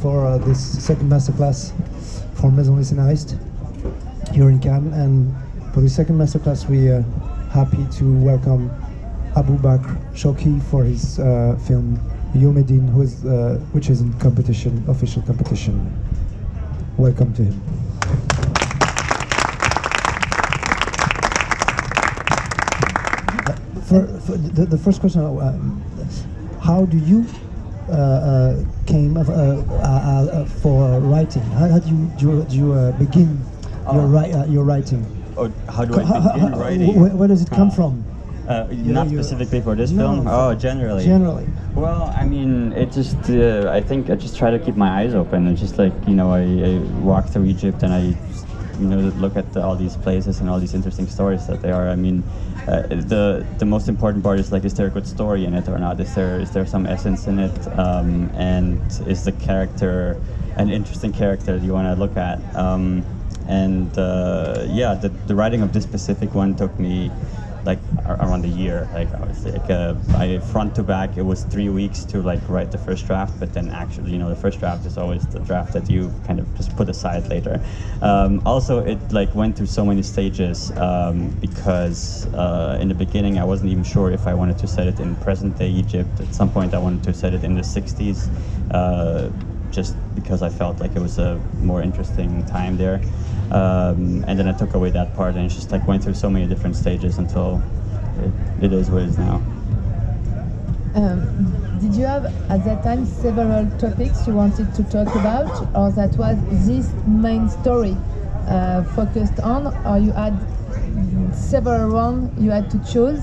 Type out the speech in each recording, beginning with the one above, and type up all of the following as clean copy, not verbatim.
for this second masterclass for Maison des Scénaristes here in Cannes. And for the second masterclass, we are happy to welcome Abu Bakr Shawky for his film Yomedin, which is in competition, official competition. Welcome to him. For the first question, how do you came for writing? How do you begin your writing? Oh, how do I begin writing? Where does it come from? Not specifically for this film? Oh, generally. Generally. Well, I mean, it just, I think I just try to keep my eyes open. And just like, you know, I walk through Egypt and I just, you know, look at all these places and all these interesting stories that they are. I mean, the most important part is like, is there a good story in it or not? Is there some essence in it? And is the character an interesting character that you want to look at? Yeah, the writing of this specific one took me like around a year. Like I was like, I front to back, it was 3 weeks to like write the first draft, but then actually, you know, the first draft is always the draft that you kind of just put aside later. Also, it like went through so many stages because in the beginning I wasn't even sure if I wanted to set it in present day Egypt. At some point I wanted to set it in the 60s. Just because I felt like it was a more interesting time there. And then I took away that part and it just like went through so many different stages until it is what it is now. Did you have at that time several topics you wanted to talk about, or that was this main story focused on, or you had several ones you had to choose?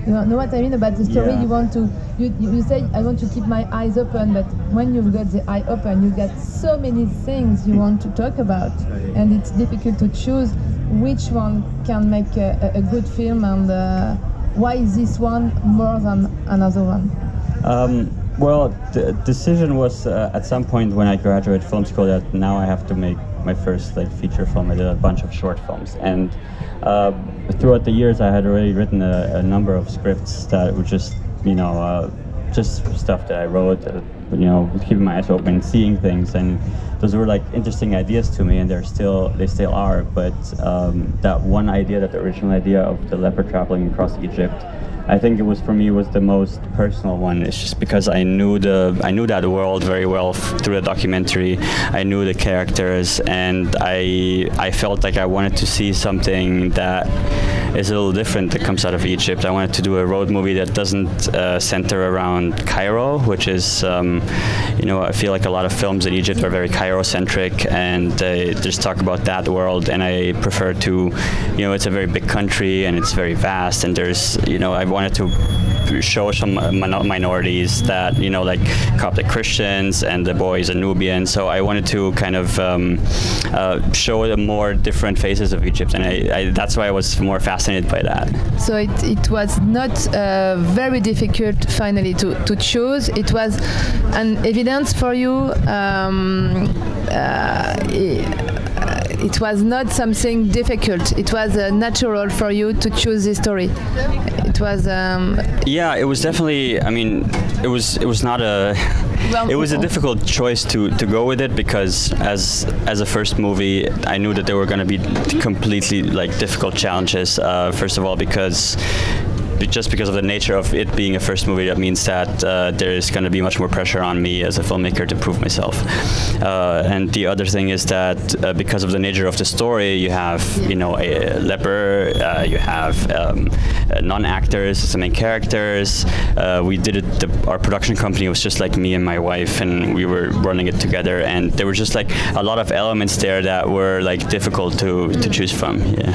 You know what I mean about the story? Yeah. You want to, you say, I want to keep my eyes open, but when you've got the eye open, you get so many things you want to talk about, and it's difficult to choose which one can make a good film, and why is this one more than another one? Well, the decision was at some point when I graduated film school that now I have to make my first like feature film. I did a bunch of short films, and throughout the years I had already written a number of scripts that were just, you know, just stuff that I wrote, you know, keeping my eyes open, seeing things, and those were like interesting ideas to me, and they still are. But that one idea, that the original idea of the leopard traveling across Egypt, I think it was, for me, was the most personal one. It's just because I knew that world very well through the documentary. I knew the characters, and I felt like I wanted to see something that is a little different that comes out of Egypt. I wanted to do a road movie that doesn't center around Cairo, which is, you know, I feel like a lot of films in Egypt are very Cairo-centric, and they just talk about that world, and I prefer to, you know, it's a very big country, and it's very vast, and there's, you know, I wanted to show some minorities that, you know, like Coptic Christians, and the boy is a Nubian, so I wanted to kind of show the more different faces of Egypt, and that's why I was more fascinated by that. So it was not very difficult finally to choose. It was an evidence for you. It was not something difficult. It was natural for you to choose this story. It was. Yeah, it was definitely. I mean, it was not a. It was a difficult choice to go with it, because as a first movie, I knew that there were going to be completely like difficult challenges. First of all, because of the nature of it being a first movie, that means that there is going to be much more pressure on me as a filmmaker to prove myself. And the other thing is that because of the nature of the story, you have, you know, a leper, you have non-actors as the main characters. We did it, our production company was just like me and my wife, and we were running it together, and there were just like a lot of elements there that were like difficult to choose from. Yeah.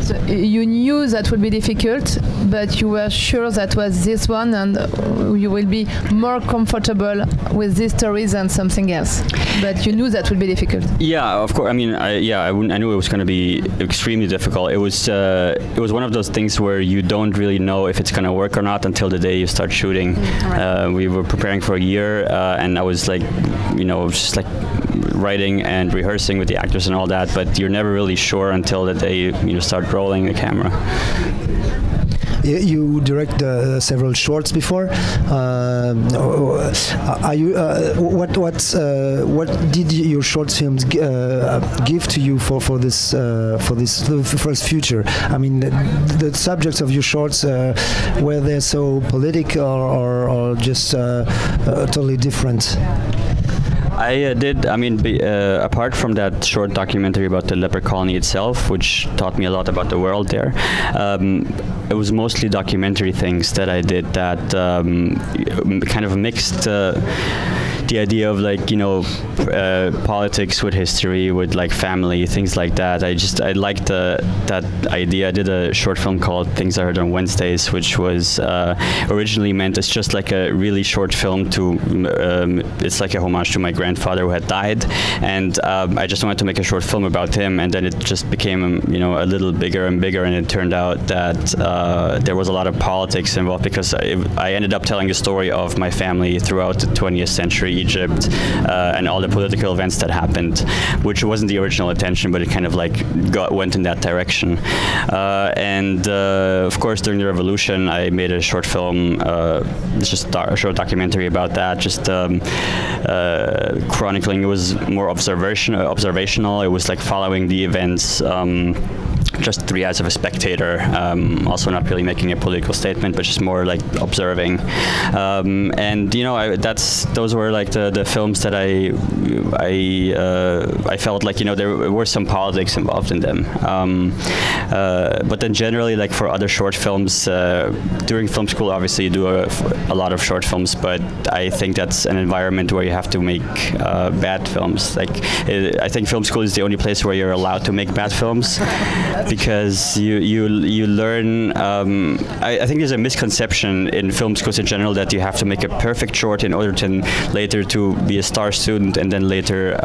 So you knew that would be difficult, but you were sure that was this one, and you will be more comfortable with this story than something else. But you knew that would be difficult. Yeah, of course. I mean, I knew it was going to be extremely difficult. It was one of those things where you don't really know if it's going to work or not until the day you start shooting. Right. We were preparing for a year, and I was like, you know, just like writing and rehearsing with the actors and all that, but you're never really sure until the day you start rolling the camera. You direct several shorts before. Are you? What did your short films give to you for this first future? I mean, the subjects of your shorts, were they so political or just totally different? I did, I mean, apart from that short documentary about the leper colony itself, which taught me a lot about the world there, it was mostly documentary things that I did that kind of mixed the idea of, like, you know, politics with history, with like family, things like that. I liked that idea. I did a short film called Things I Heard on Wednesdays, which was originally meant as just like a really short film to, it's like a homage to my grandfather who had died, and I just wanted to make a short film about him, and then it just became, you know, a little bigger and bigger, and it turned out that there was a lot of politics involved, because I ended up telling the story of my family throughout the 20th century, Egypt, and all the political events that happened, which wasn't the original intention, but it kind of like went in that direction. And of course, during the revolution, I made a short film, just a short documentary about that, just chronicling. It was more observational. It was like following the events, just through as of a spectator, also not really making a political statement, but just more like observing. And you know, those were like the films that I felt like, you know, there were some politics involved in them. But then generally, like for other short films, during film school, obviously you do a lot of short films, but I think that's an environment where you have to make bad films. Like, I think film school is the only place where you're allowed to make bad films, because you learn. I think there's a misconception in film schools in general that you have to make a perfect short in order to later to be a star student, and then later,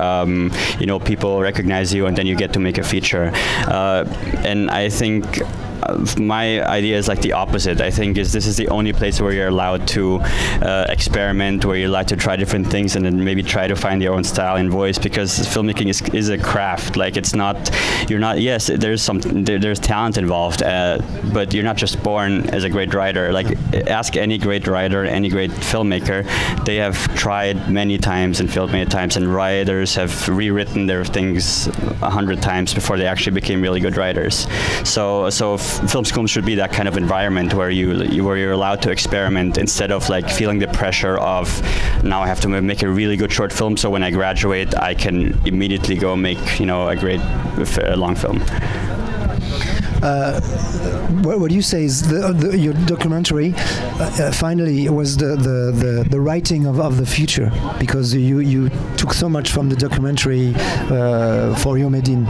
you know, people recognize you, and then you get to make a feature. And I think my idea is like the opposite. I think this is the only place where you're allowed to experiment, where you're allowed to try different things, and then maybe try to find your own style and voice, because filmmaking is a craft. Like, it's not, you're not, yes, there's talent involved, but you're not just born as a great writer. Like, ask any great writer, any great filmmaker, they have tried many times and failed many times, and writers have rewritten their things 100 times before they actually became really good writers. So film school should be that kind of environment where you're allowed to experiment, instead of like feeling the pressure of, now I have to make a really good short film, so when I graduate I can immediately go make, you know, a great long film. What you say is your documentary finally was the writing of the future, because you took so much from the documentary for Yomedin,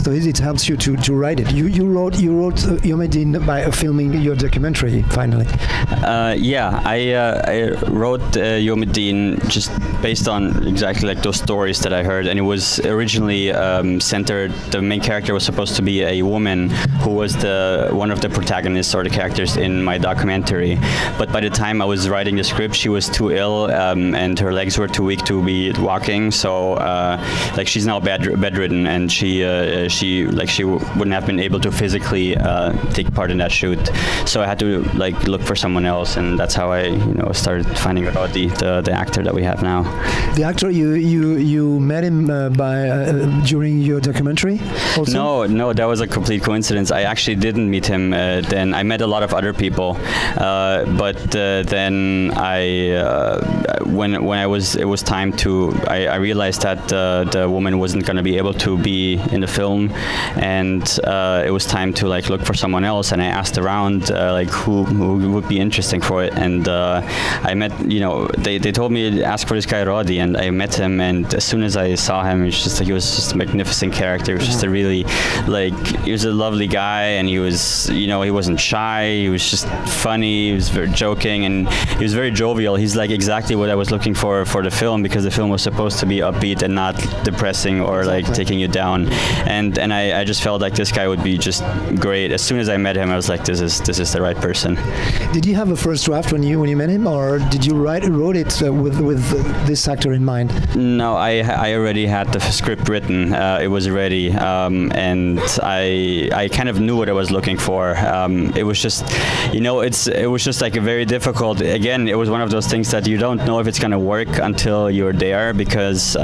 so it helps you to write it. You wrote Yomedin by filming your documentary finally. Yeah, I wrote Yomedin just based on exactly like those stories that I heard, and it was originally centered. The main character was supposed to be a woman who was one of the protagonists or the characters in my documentary. But by the time I was writing the script, she was too ill, and her legs were too weak to be walking. So like, she's now bedridden, and she wouldn't have been able to physically take part in that shoot. So I had to like look for someone else, and that's how I, you know, started finding out the actor that we have now. The actor, you met him during your documentary also? No, that was a complete coincidence. I actually didn't meet him then. I met a lot of other people, but then when it was time to, I realized that the woman wasn't going to be able to be in the film, and it was time to like look for someone else. And I asked around like who would be interesting for it, and I met, you know, they told me to ask for this guy Rodi, and I met him, and as soon as I saw him, it's just like, he was just a magnificent character. He was just a really, like, he was a lovely guy, and he was, you know, he wasn't shy, he was just funny, he was very joking, and he was very jovial. He's like exactly what I was looking for the film, because the film was supposed to be upbeat and not depressing or like taking you down. And and I just felt like this guy would be just great. As soon as I met him, I was like, this is the right person. Did you have a first draft when you met him, or did you wrote it with this actor in mind? No, I already had the script written. It was ready, and I kind of knew what I was looking for. It was just, it was just like a very difficult. Again, it was one of those things that you don't know if it's going to work until you're there, because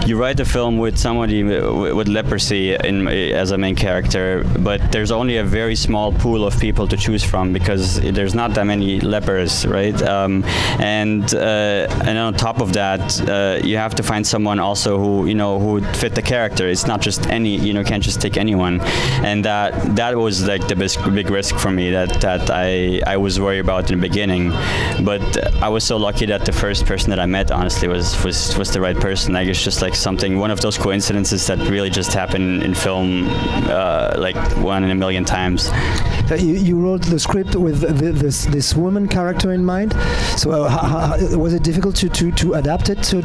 you write a film with somebody with leprosy as a main character, but there's only a very small pool of people to choose from because there's not that many lepers, right? And on top of that, you have to find someone also who who would fit the character. It's not just any, can't just take anyone, and that was like the big risk for me that I was worried about in the beginning. But I was so lucky that the first person that I met, honestly, was the right person. Like, it's just like one of those coincidences that really just happen in film, like 1 in a million times. You wrote the script with this woman character in mind. So was it difficult to adapt it to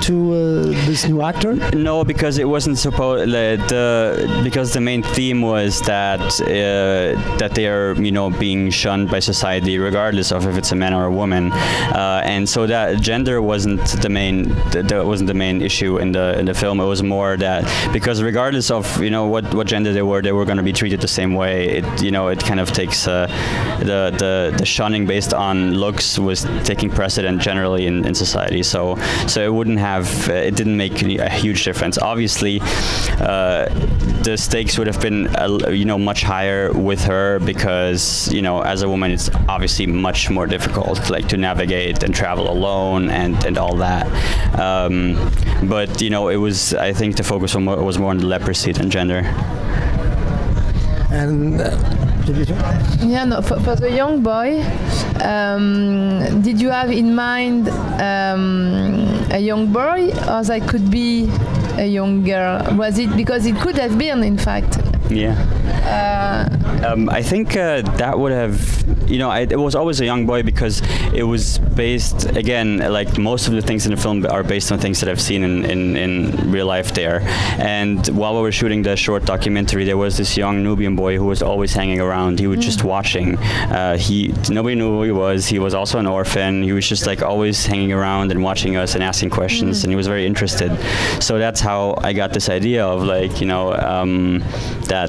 this new actor? No, because it wasn't supposed. Because the main theme was that they are being shunned by society, regardless of if it's a man or a woman, and so that gender wasn't the main issue in the film. It was more that because regardless of what gender they were going to be treated the same way. It kind of takes the shunning based on looks was taking precedent generally in society. So it didn't make a huge difference. Obviously, the stakes would have been much higher with her because as a woman it's obviously much more difficult, like to navigate and travel alone and all that. But it was, I think the focus was more on the leprosy than gender. And for the young boy, did you have in mind a young boy, or that could be a young girl? Was it because it could have been, in fact? Yeah. I think that would have, it was always a young boy because it was based, again, like most of the things in the film are based on things that I've seen in real life there. And while we were shooting the short documentary, there was this young Nubian boy who was always hanging around. He was just watching. Nobody knew who he was. He was also an orphan. He was just like always hanging around and watching us and asking questions, and he was very interested. So that's how I got this idea of like, that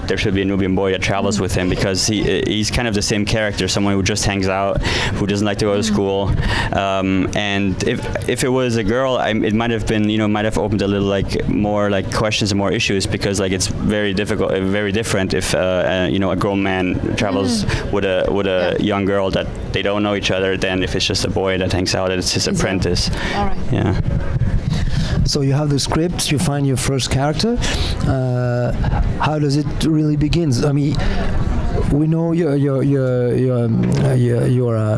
there should be a Nubian boy that travels with him, because he's kind of the same character, someone who just hangs out, who doesn't like to go to school. And if it was a girl, it might have been, might have opened a little like more like questions and more issues, because like it's very different if a grown man travels with a young girl that they don't know each other than if it's just a boy that hangs out and it's his apprentice. All right. Yeah. So you have the script, you find your first character. How does it really begin? I mean, we know your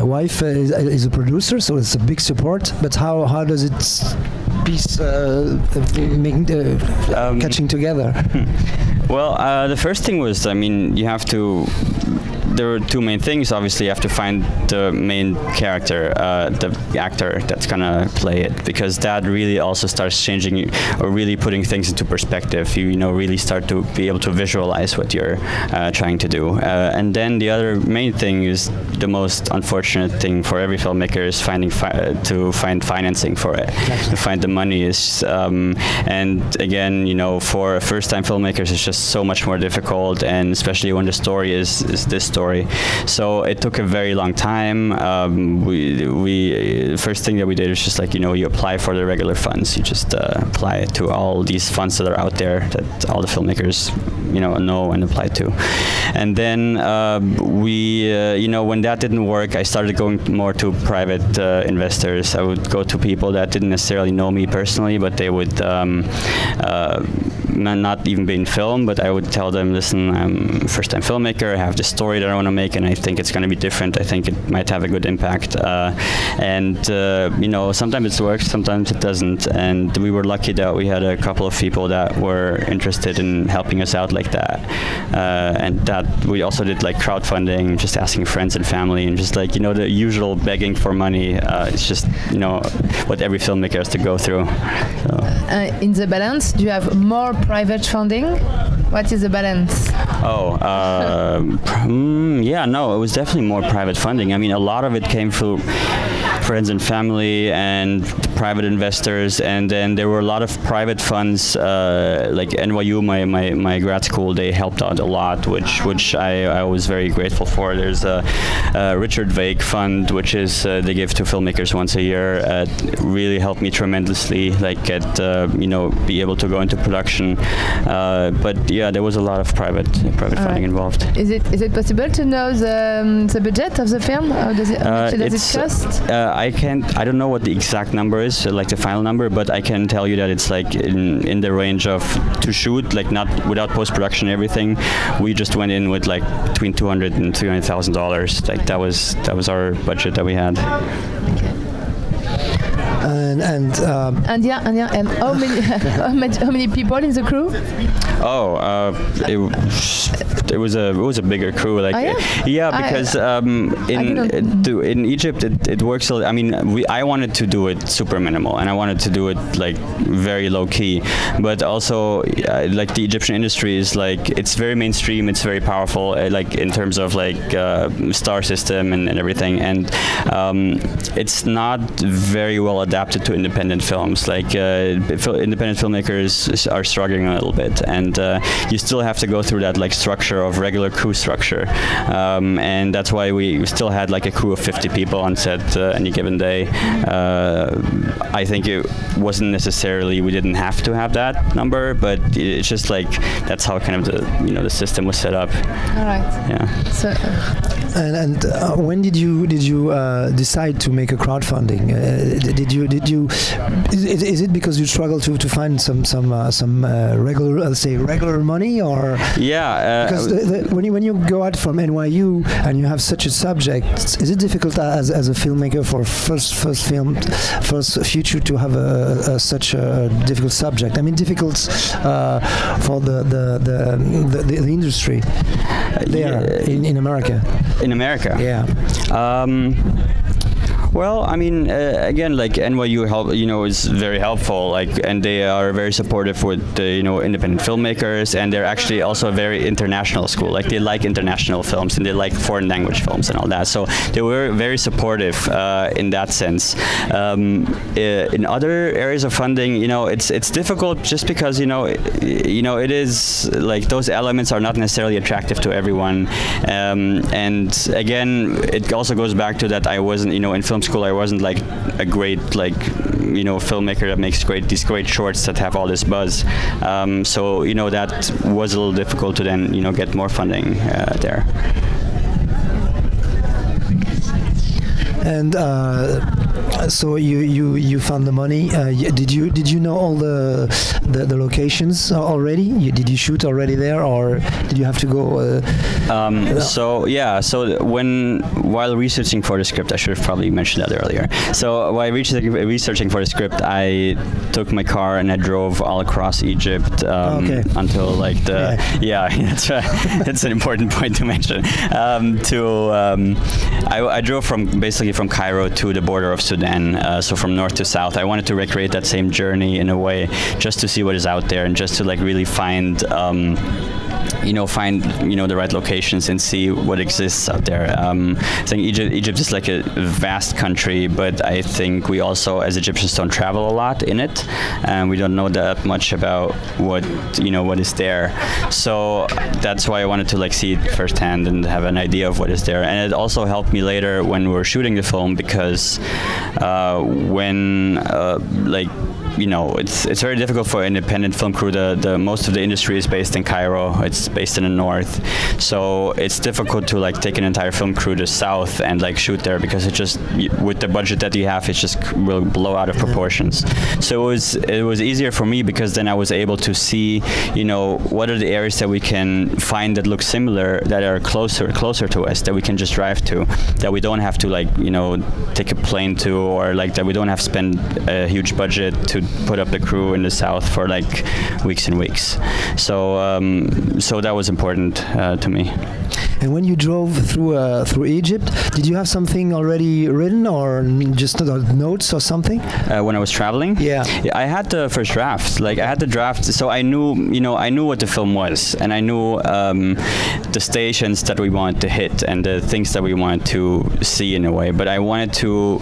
wife is a producer, so it's a big support. But how does it catching together? Well, the first thing was, you have to. There were two main things. Obviously, you have to find the main character, the actor that's gonna play it, because that really also starts changing or really putting things into perspective. You really start to be able to visualize what you're trying to do. And then the other main thing is the most unfortunate thing for every filmmaker is to find financing for it, to find the money. And again, for first-time filmmakers, it's just so much more difficult, and especially when the story is this story. So it took a very long time. The first thing that we did was just like, you apply for the regular funds. You just apply to all these funds that are out there that all the filmmakers, know and apply to. And then when that didn't work, I started going more to private investors. I would go to people that didn't necessarily know me personally, but they would not even be in film, but I would tell them, listen, I'm a first-time filmmaker, I have this story that I want to make, and I think it's going to be different. I think it might have a good impact. Sometimes it works, sometimes it doesn't. And we were lucky that we had a couple of people that were interested in helping us out like that. And that we also did like crowdfunding, just asking friends and family, and just like, the usual begging for money. It's just, what every filmmaker has to go through. So. In the balance, do you have more private funding? What is the balance? Oh, yeah, no, it was definitely more private funding. I mean, a lot of it came through friends and family and private investors, and then there were a lot of private funds, like NYU, my grad school. They helped out a lot, which I was very grateful for. There's a Richard Vake Fund, which is they give to filmmakers once a year. Really helped me tremendously, like get be able to go into production. But yeah, there was a lot of private funding involved. Is it possible to know the budget of the film? How does it cost? I don't know what the exact number is, like the final number, but I can tell you that it's like in the range of, to shoot, like not without post-production and everything, we just went in with like between $200,000 and $300,000. Like that was our budget that we had. Okay. And how many people in the crew? Oh, it was a bigger crew. Like, because in Egypt it works. I mean, I wanted to do it super minimal, and I wanted to do it like very low key. But also, like the Egyptian industry is like, it's very mainstream. It's very powerful, like in terms of like star system and everything. And it's not very well adapted to independent films. Like independent filmmakers are struggling a little bit, and you still have to go through that like structure of regular crew structure, and that's why we still had like a crew of 50 people on set any given day. I think it wasn't necessarily, we didn't have to have that number, but it's just like that's how kind of the system was set up. All right. Yeah. So. And when did you decide to make a crowdfunding? Is it because you struggle to find some regular money, or? Yeah. Because when you go out from NYU and you have such a subject, is it difficult as a filmmaker for first feature to have such a difficult subject? I mean, difficult for the industry there in America. In America? Yeah. Well, I mean, again, like NYU is very helpful, like, and they are very supportive with the, independent filmmakers, and they're actually also a very international school. Like, they like international films and they like foreign language films and all that. So they were very supportive in that sense. In other areas of funding, it's difficult just because it is like those elements are not necessarily attractive to everyone. And again, it also goes back to that I wasn't, in film school, I wasn't like a great filmmaker that makes these great shorts that have all this buzz. So that was a little difficult to then get more funding there. And so you found the money. Did you know all the locations already? Did you shoot already there, or did you have to go? So while researching for the script, I should have probably mentioned that earlier. So while researching for the script, I took my car and I drove all across Egypt until like that's an important point to mention. I drove from Cairo to the border of Sudan, so from north to south. I wanted to recreate that same journey in a way, just to see what is out there and just to like really find the right locations and see what exists out there. I think Egypt is like a vast country, but I think we also, as Egyptians, don't travel a lot in it, and we don't know that much about what is there. So that's why I wanted to like see it firsthand and have an idea of what is there. And it also helped me later when we were shooting the film, because it's very difficult for an independent film crew. The most of the industry is based in Cairo. It's based in the north, so it's difficult to like take an entire film crew to south and like shoot there, because it just, with the budget that you have, it just will blow out of proportions. So it was easier for me, because then I was able to see what are the areas that we can find that look similar, that are closer to us, that we can just drive to, that we don't have to like take a plane to, or like that we don't have to spend a huge budget to put up the crew in the south for like weeks and weeks. So that was important to me. And when you drove through Egypt, did you have something already written, or just notes or something? When I was traveling, yeah, I had the first draft. Like I had the draft, so I knew, I knew what the film was, and I knew the stations that we wanted to hit and the things that we wanted to see in a way. But I wanted to,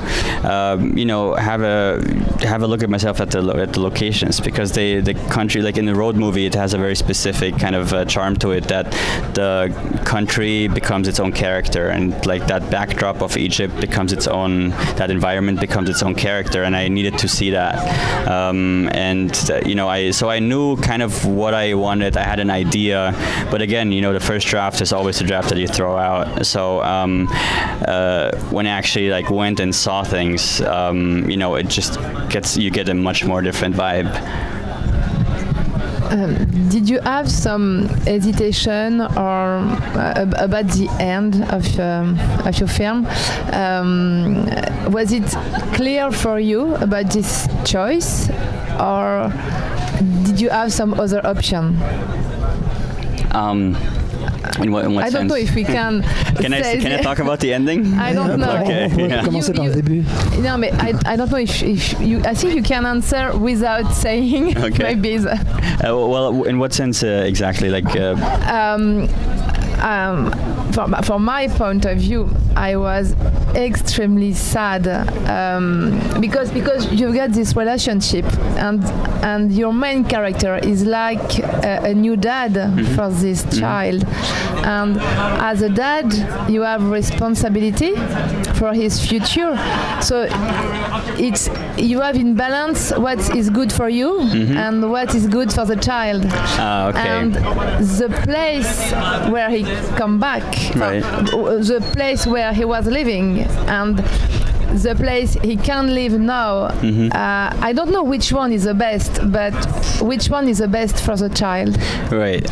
have a look at myself at the locations, because the country, like in the road movie, it has a very specific kind of charm to it, that the country becomes its own character, and like that backdrop of Egypt becomes its own, that environment becomes its own character, and I needed to see that. So I knew kind of what I wanted. I had an idea, but again, the first draft is always the draft that you throw out. So when I actually like went and saw things, it just you get a much more different vibe. Did you have some hesitation or about the end of your film? Was it clear for you about this choice, or did you have some other option? In what I don't sense? know if we can. Can I talk about the ending? I don't know. Okay. Yeah. No, but I don't know if you. I think you can answer without saying. Okay. Maybe. Well, in what sense exactly? Like. From my point of view, I was extremely sad because you get this relationship, and your main character is like a new dad for this child, and as a dad you have responsibility for his future, so you have in balance what is good for you and what is good for the child. Okay. And the place where he come back, right. The place where he was living, and the place he can live now. I don't know which one is the best, but which one is the best for the child? Right.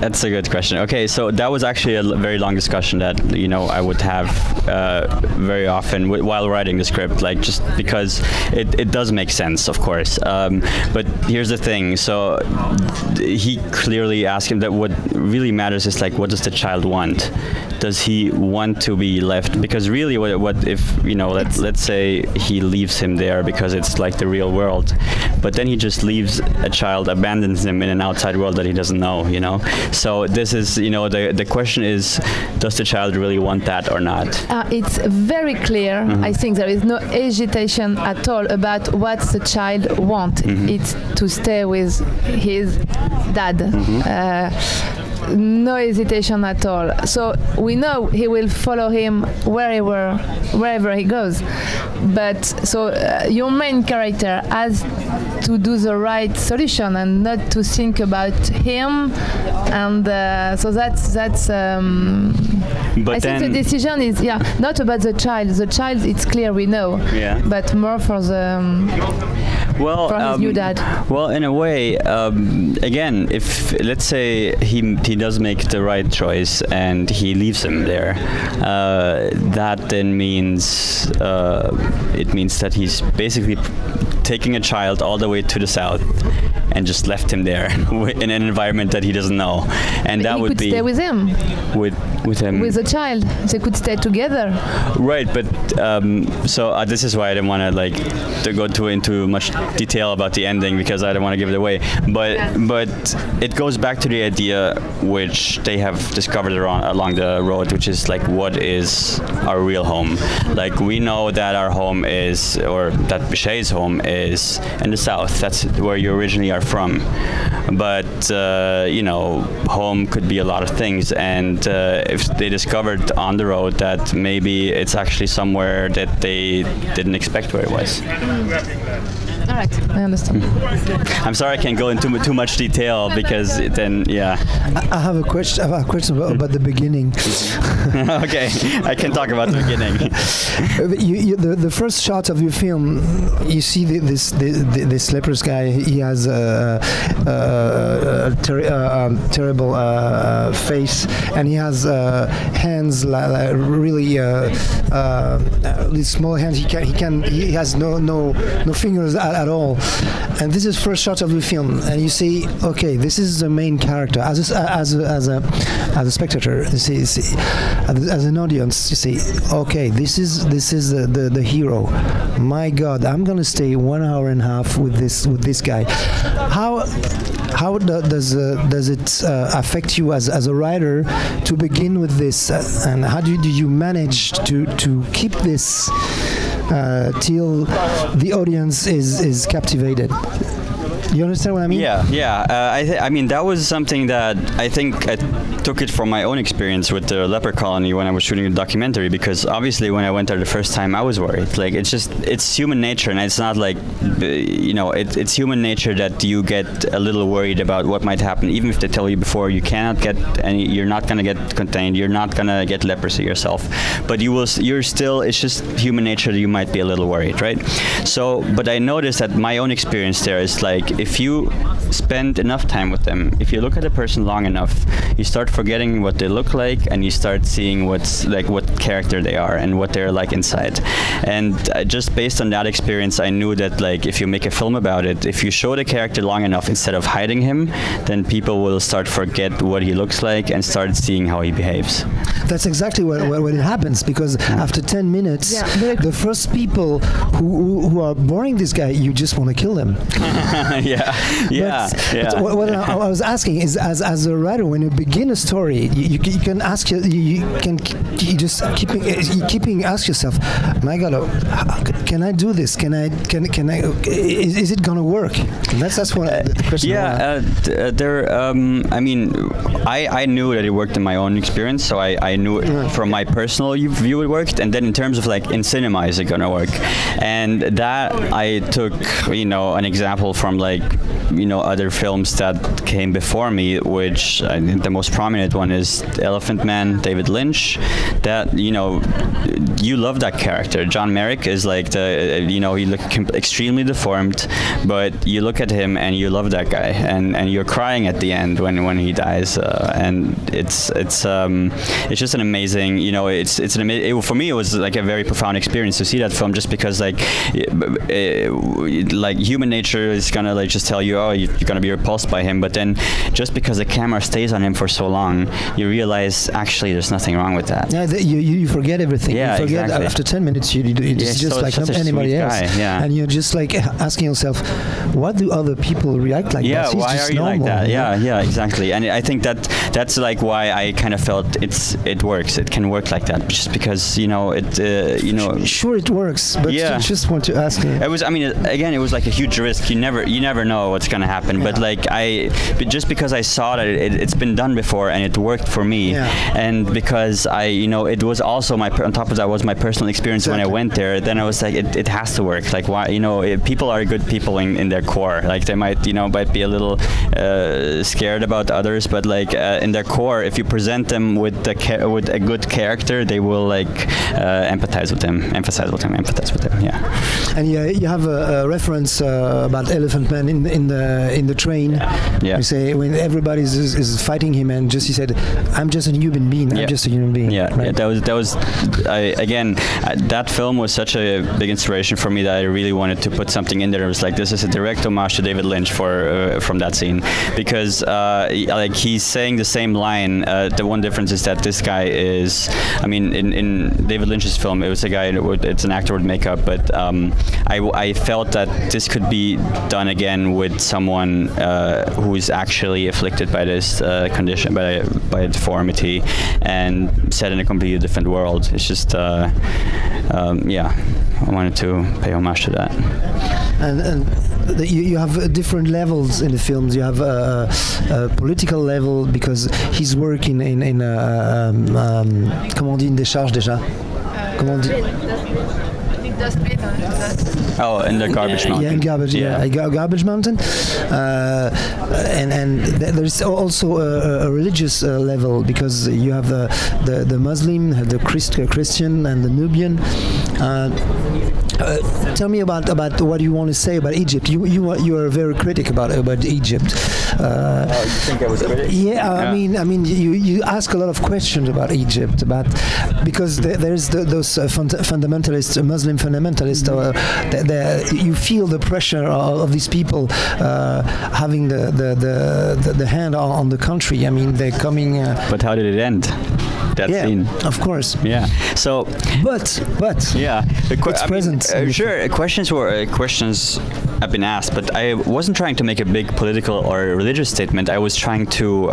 That's a good question. Okay, so that was actually a very long discussion that I would have very often while writing the script, like just because it does make sense, of course. But here's the thing. So he clearly asked him that what really matters is like, what does the child want? Does he want to be left? Because really, what if let's say he leaves him there because it's like the real world, but then he just leaves a child, abandons him in an outside world that he doesn't know. So this is the question is, does the child really want that or not? It's very clear. I think there is no hesitation at all about what the child wants. It's to stay with his dad. No hesitation at all. So we know he will follow him wherever he goes. But so your main character has to do the right solution and not to think about him. And so that's. But I think the decision is not about the child. The child, it's clear, we know. Yeah. But more for the. For his new dad. Well, in a way, again, if let's say he does make the right choice and he leaves him there, that then means it means that he's basically taking a child all the way to the south and just left him there in an environment that he doesn't know, and that would be. He could stay with him. With him. With the child, they could stay together. Right, but so this is why I didn't want to go into much detail about the ending, because I don't want to give it away. But it goes back to the idea which they have discovered along the road, which is like, what is our real home? Like, we know that our home is, or that Bichet's home is in the south. That's where you originally are from. But home could be a lot of things, and if they discovered on the road that maybe it's actually somewhere that they didn't expect where it was. All right, I understand. I'm sorry I can't go into too much detail, because then, I have a question about the beginning. Okay, I can talk about the beginning. The first shot of your film, you see this leprous guy. He has a terrible face, and he has hands like really small hands. He has no fingers at at all. And this is first shot of the film, and you see, okay, this is the main character. As a spectator, you see, as an audience, you see, okay, this is the hero. My God, I'm gonna stay 1 hour and a half with this guy. How does it affect you as a writer to begin with this, and how do you manage to keep this till the audience is captivated? You understand what I mean? Yeah. I mean, that was something that I think I took it from my own experience with the leper colony when I was shooting a documentary, because obviously when I went there the first time I was worried. Like, it's human nature, and it's not like, it's human nature that you get a little worried about what might happen, even if they tell you before you're not gonna get contained, you're not gonna get leprosy yourself, but you're still, it's just human nature that you might be a little worried, right? So, but I noticed that my own experience there is like, if you spend enough time with them, if you look at a person long enough, you start forgetting what they look like, and you start seeing what character they are and what they're like inside. And just based on that experience, I knew that like, if you make a film about it, if you show the character long enough instead of hiding him, then people will start forget what he looks like and start seeing how he behaves. That's exactly what it happens, because after 10 minutes, the first people who are boring this guy, you just want to kill them. But what I was asking is, as a writer, when you begin a story, you can ask yourself, my God, can I do this? Can I? Is it gonna work? And that's what the question. I mean, I knew that it worked in my own experience, so I knew it from my personal view it worked, and then in terms of like in cinema, is it gonna work? And that I took, an example from like, other films that came before me, which I think the most prominent one is Elephant Man, David Lynch. That, you love that character. John Merrick is like he looks extremely deformed, but you look at him and you love that guy, and you're crying at the end when he dies, and it's just an amazing, for me it was like a very profound experience to see that film, just because like human nature is gonna like just tell you, oh, you're gonna be repulsed by him, but then just because the camera stays on him for so long, you realize actually there's nothing wrong with that. Yeah, you forget everything. Yeah, you forget exactly. After 10 minutes, it's just like anybody else. And you're just like asking yourself, what do other people react like that? Yeah, why are you like that? Yeah, exactly. And I think that's like why I kind of felt it works. It can work like that, just because Sure, it works, but just want to ask. It was, again, it was like a huge risk. You never know what's gonna happen. But like just because I saw that it's been done before and it worked for me, and because it was also on top of that was my personal experience when I went there. Then I was like, it has to work. Like, why? People are good people in their core. Like, they might be a little scared about others, but like in their core, if you present them with a good character, they will like empathize with them. Yeah. And you have a reference about Elephant Man in the train. Yeah. You say when everybody is fighting him, and he said, "I'm just a human being. I'm just a human being." Yeah. Right? Yeah. That was that film was such a big inspiration for me that I really wanted to put something in there. It was like, this is a direct homage to David Lynch from that scene, because like he's saying the same line. The one difference is that this guy is, in David Lynch's film, it was a guy. It's an actor with makeup, but I felt that this could be done again with someone who is actually afflicted by this condition, by a deformity, and set in a completely different world. It's just, I wanted to pay homage to that. And you have different levels in the films. You have a political level, because his work in comment on dit, une décharge déjà? Comment on dit? Oh, in the Garbage Mountain. Yeah, in Garbage Mountain. And there's also a religious level, because you have the Muslim, the Christian, and the Nubian. Tell me about what you want to say about Egypt. You are very critic about Egypt. You think I was critic? Yeah, I mean, you ask a lot of questions about Egypt, because there's those fundamentalists, Muslim fundamentalists. You feel the pressure of these people having the hand on the country. I mean, they're coming. But how did it end? That scene. Of course. Yeah. So. But. Yeah. It's present. Sure. Questions have been asked, but I wasn't trying to make a big political or religious statement. I was trying to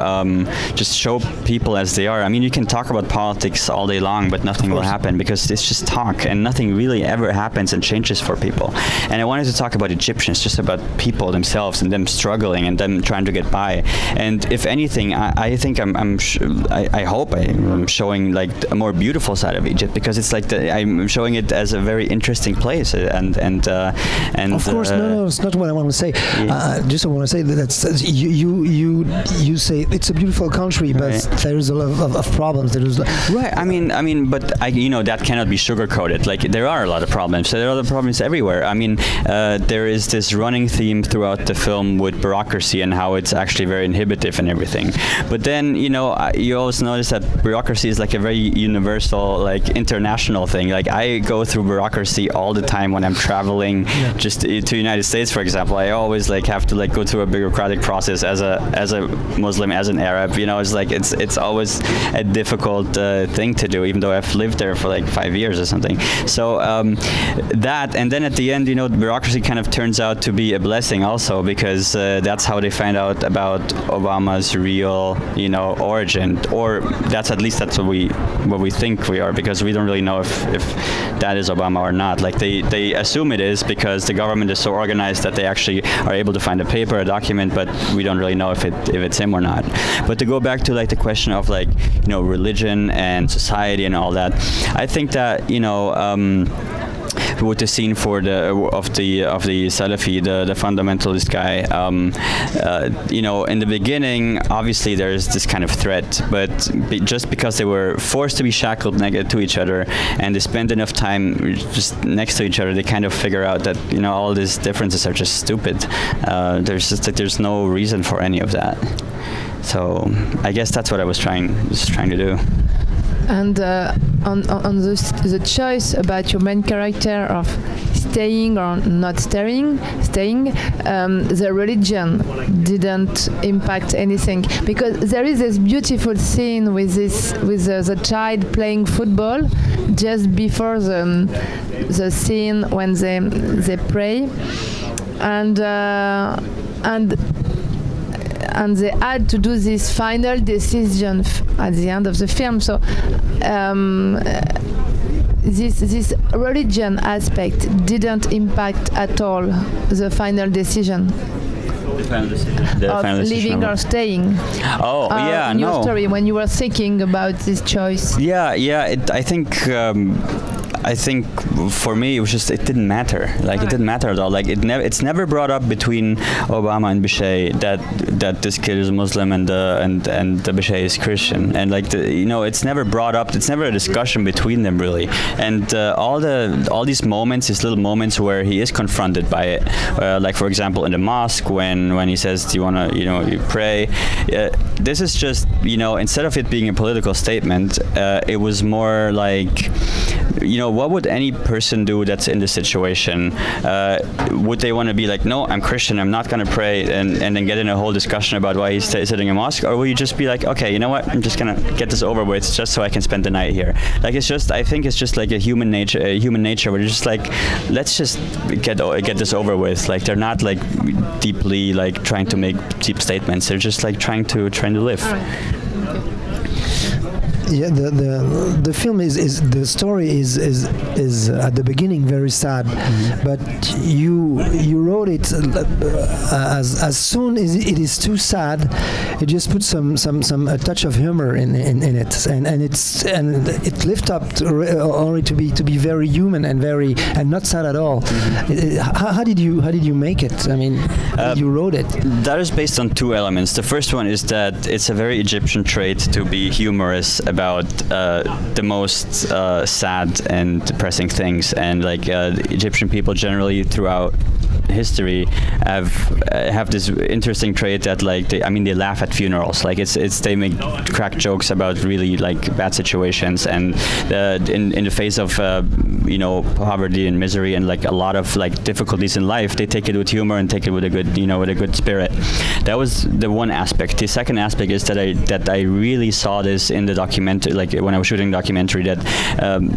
just show people as they are. I mean, you can talk about politics all day long, but nothing will happen because it's just talk, and nothing really ever happens and changes for people. And I wanted to talk about Egyptians, just about people themselves and them struggling and them trying to get by. And if anything, I think I hope I'm showing like a more beautiful side of Egypt, because it's like I'm showing it as a very interesting place. And of course, no, it's not what I want to say. Just I want to say that you say it's a beautiful country, but there's a lot of problems. Right. I mean, but that cannot be sugarcoated. Like, there are a lot of problems. There are other problems everywhere. I mean, there is this running theme throughout the film with bureaucracy and how it's actually very inhibitive and everything. But then, you always notice that bureaucracy is like a very universal, like international thing. Like, I go through bureaucracy all the time when I'm traveling, just to the United States, for example. I always like have to like go through a bureaucratic process as a Muslim, as an Arab. It's like it's always a difficult thing to do, even though I've lived there for like 5 years or something. So that, and then at the end, bureaucracy kind of turns out to be a blessing also, because that's how they find out about Obama's real, origin, or that's what we think we are, because we don't really know if that is Obama or not. Like, they assume it is because the government is so organized that they actually are able to find a paper, a document, but we don't really know if it's him or not. But to go back to like the question of like, religion and society and all that, I think that, with the scene of the Salafi, the fundamentalist guy, in the beginning, obviously there's this kind of threat, but just because they were forced to be shackled to each other and they spend enough time just next to each other, they kind of figure out that all these differences are just stupid. There's no reason for any of that. So I guess that's what I was trying to do. And on the choice about your main character of staying or not staying, the religion didn't impact anything, because there is this beautiful scene with the child playing football just before the scene when they pray, and they had to do this final decision at the end of the film. So this religion aspect didn't impact at all the final decision. The final decision. Of leaving or staying. Oh, yeah, in no. your story, when you were thinking about this choice. Yeah. I think for me it didn't matter. Like, it didn't matter at all. Like, it's never brought up between Obama and Bashir that this kid is Muslim and the Bashir is Christian. And like, it's never brought up. It's never a discussion between them, really. And all these moments, these little moments where he is confronted by it, like for example in the mosque when he says, "Do you want to, you pray?" This is just, instead of it being a political statement, it was more like, what would any person do that's in this situation? Would they want to be like, no, I'm Christian, I'm not going to pray, and then get in a whole discussion about why he's sitting in a mosque? Or will you just be like, okay, you know what, I'm just going to get this over with just so I can spend the night here? Like, I think it's just like a human nature where you're just like, let's just get this over with. Like, they're not like deeply like trying to make deep statements. They're just like trying to live. Yeah, the film is the story is at the beginning very sad, but you wrote it as soon as it is too sad, you just put a touch of humor in it, and it lifts up only to be very human and not sad at all. How did you make it? I mean, you wrote it. That is based on two elements. The first one is that it's a very Egyptian trait to be humorous about the most sad and depressing things, and like Egyptian people generally throughout history have this interesting trait that like they laugh at funerals. Like it's they make crack jokes about really like bad situations, and in the face of poverty and misery and like a lot of like difficulties in life, they take it with humor and take it with a good spirit. That was the one aspect. The second aspect is that I really saw this in the documentary, like when I was shooting the documentary, that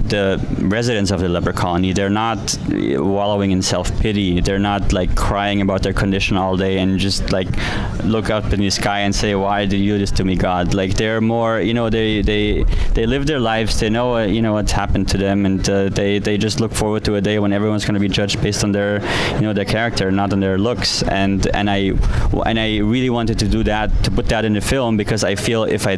the residents of the leper colony, they're not wallowing in self-pity. They're not like crying about their condition all day and just like look up in the sky and say, why did you do this to me, God? Like they're more, they live their lives. They know what's happened to them, and they just look forward to a day when everyone's going to be judged based on their their character, not on their looks. And I really wanted to do that, to put that in the film, because I feel if I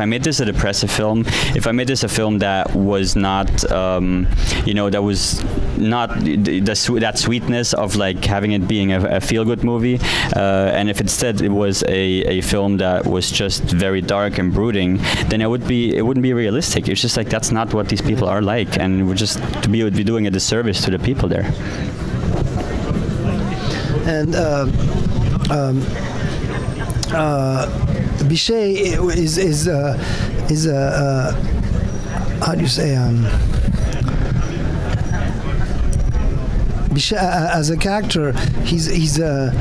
made this a depressive film, if I made this a film that was not that was not that sweetness of like having it being a feel-good movie, and if instead it was a film that was just very dark and brooding, then it wouldn't be realistic. It's just like that's not what these people are like, and would be doing a disservice to the people there. And Bichet is how do you say Bichet as a character, he's a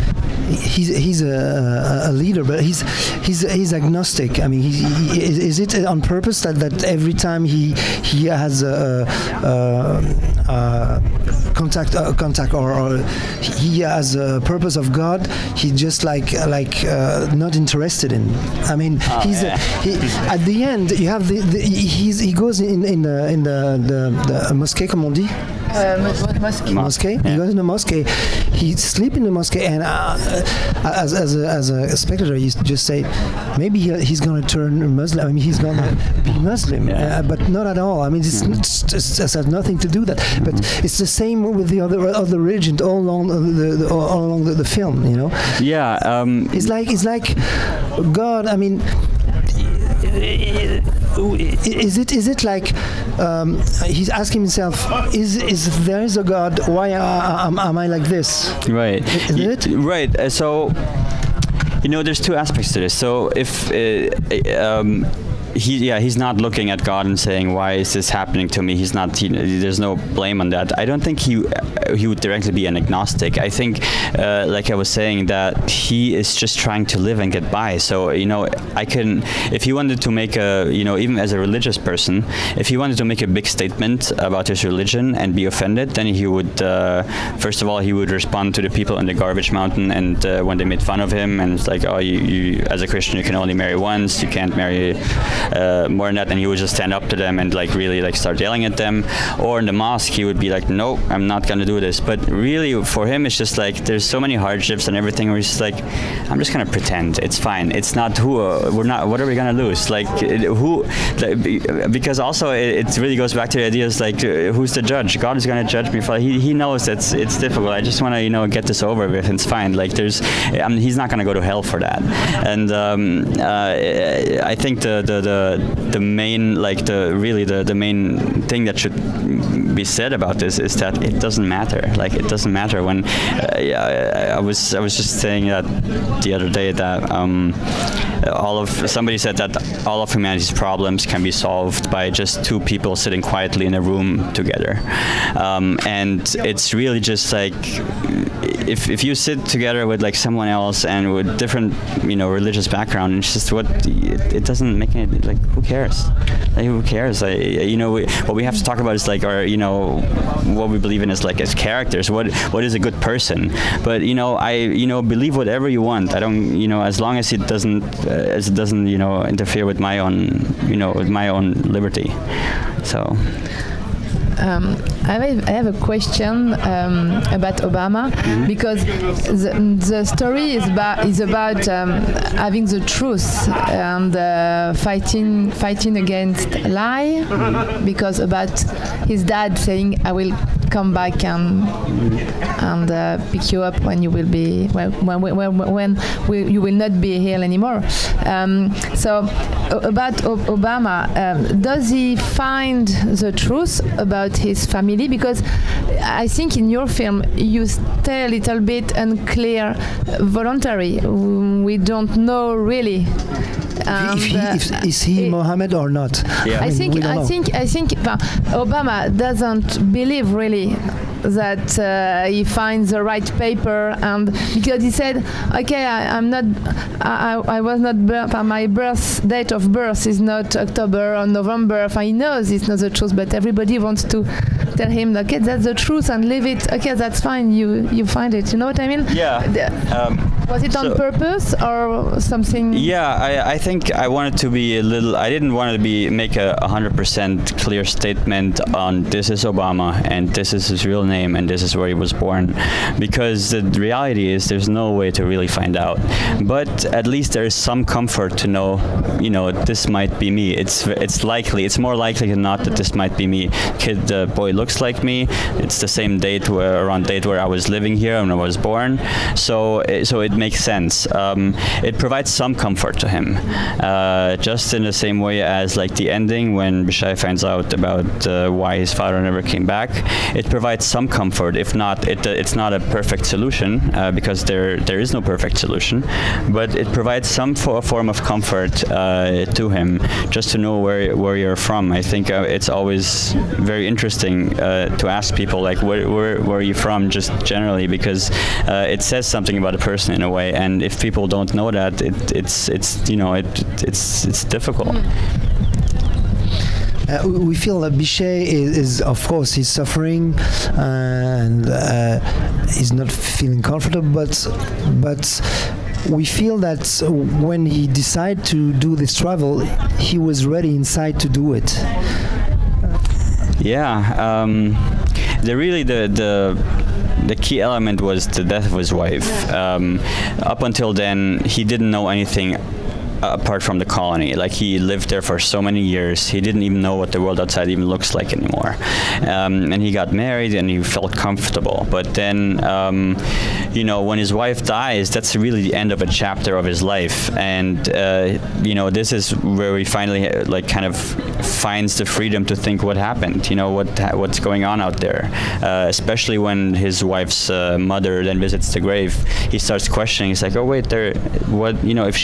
leader, but he's agnostic. I mean, is it on purpose that every time he has contact or he has a purpose of God, he just like not interested in. I mean, at the end you have he goes in the mosquée, comme on dit. Mosque. Yeah. He goes in the mosque. He sleeps in the mosque, and as a spectator, you just say, maybe he's going to turn Muslim. I mean, he's going to be Muslim, but not at all. I mean, it has nothing to do with that. But it's the same with the other religions all along the film. Yeah. It's like God. I mean. Is it like he's asking himself, is there is a God? Why am I like this? Right. Is it? Right. So there's two aspects to this. So if he's not looking at God and saying, why is this happening to me? He's not. There's no blame on that. I don't think he would directly be an agnostic. I think, like I was saying, that he is just trying to live and get by. So if he wanted to make even as a religious person, if he wanted to make a big statement about his religion and be offended, then he would first of all he would respond to the people in the garbage mountain, and when they made fun of him, and it's like, oh, you as a Christian you can only marry once, you can't marry more than that, and he would just stand up to them and like really like start yelling at them. Or in the mosque he would be like, no, I'm not gonna do this. But really for him it's just like there's so many hardships and everything where he's just like, I'm just gonna pretend, it's fine, it's not we're not, what are we gonna lose, because also it really goes back to the idea is like, who's the judge? God is gonna judge me for he knows that it's difficult. I just want to get this over with, it's fine. Like he's not gonna go to hell for that. And I think the main the main thing that should be said about this is that it doesn't matter. Like it doesn't matter when I was just saying that the other day that somebody said that all of humanity's problems can be solved by just two people sitting quietly in a room together, and it's really just like if you sit together with like someone else and with different religious background, it's just it doesn't make any, like, who cares? Like, who cares? What we have to talk about is like what we believe in is like as characters. What is a good person? But I believe whatever you want. I don't as long as it doesn't interfere with my own with my own liberty. So. I have a question about Obama, because the story is about having the truth and fighting against lie, because about his dad saying, "I will come back and pick you up when you will be when you will not be here anymore." So about Obama, does he find the truth about his family? Because I think in your film you stay a little bit unclear, voluntary. We don't know really. Is he Mohammed or not? Yeah. I think Obama doesn't believe really that he finds the right paper, and because he said, okay, I was not my date of birth is not October or November. He knows it's not the truth, but everybody wants to tell him, okay, that's the truth and leave it. Okay, that's fine. You find it. You know what I mean? Yeah. Was it on purpose or something? Yeah, I think I wanted to be I didn't want to make a 100% clear statement on this is Obama and this is his real name and this is where he was born, because the reality is there's no way to really find out. But at least there is some comfort to know, this might be me. It's more likely than not that this might be me. The boy looks like me. It's the same date where I was living here when I was born. So it makes sense. It provides some comfort to him, just in the same way as like the ending when Bishai finds out about why his father never came back. It provides some comfort. If not, it's not a perfect solution, because there is no perfect solution, but it provides some form of comfort to him, just to know where you're from. I think it's always very interesting to ask people like where are you from, just generally, because it says something about a person in a way, and if people don't know that, it's difficult. We feel that Bichet is of course, he's suffering and he's not feeling comfortable, but we feel that when he decided to do this travel, he was ready inside to do it. Yeah, the key element was the death of his wife. Up until then, he didn't know anything apart from the colony. Like, he lived there for so many years, he didn't even know what the world outside even looks like anymore. And he got married and he felt comfortable. But then, when his wife dies, that's really the end of a chapter of his life. And, this is where he finally, kind of finds the freedom to think what happened, what's going on out there. Especially when his wife's mother then visits the grave, he starts questioning. He's like, oh wait, if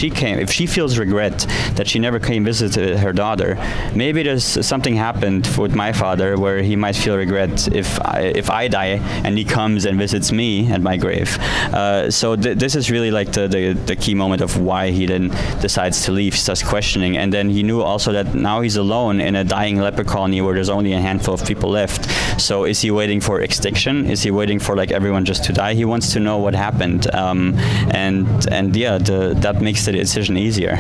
she feels regret that she never came visit her daughter, maybe there's something happened with my father where he might feel regret if I die and he comes and visits me at my grave. So this is really like the key moment of why he then decides to leave. He starts questioning, and then he knew also that now he's alone in a dying leper colony where there's only a handful of people left. So is he waiting for extinction? Is he waiting for everyone just to die? He wants to know what happened, that makes the decision easier.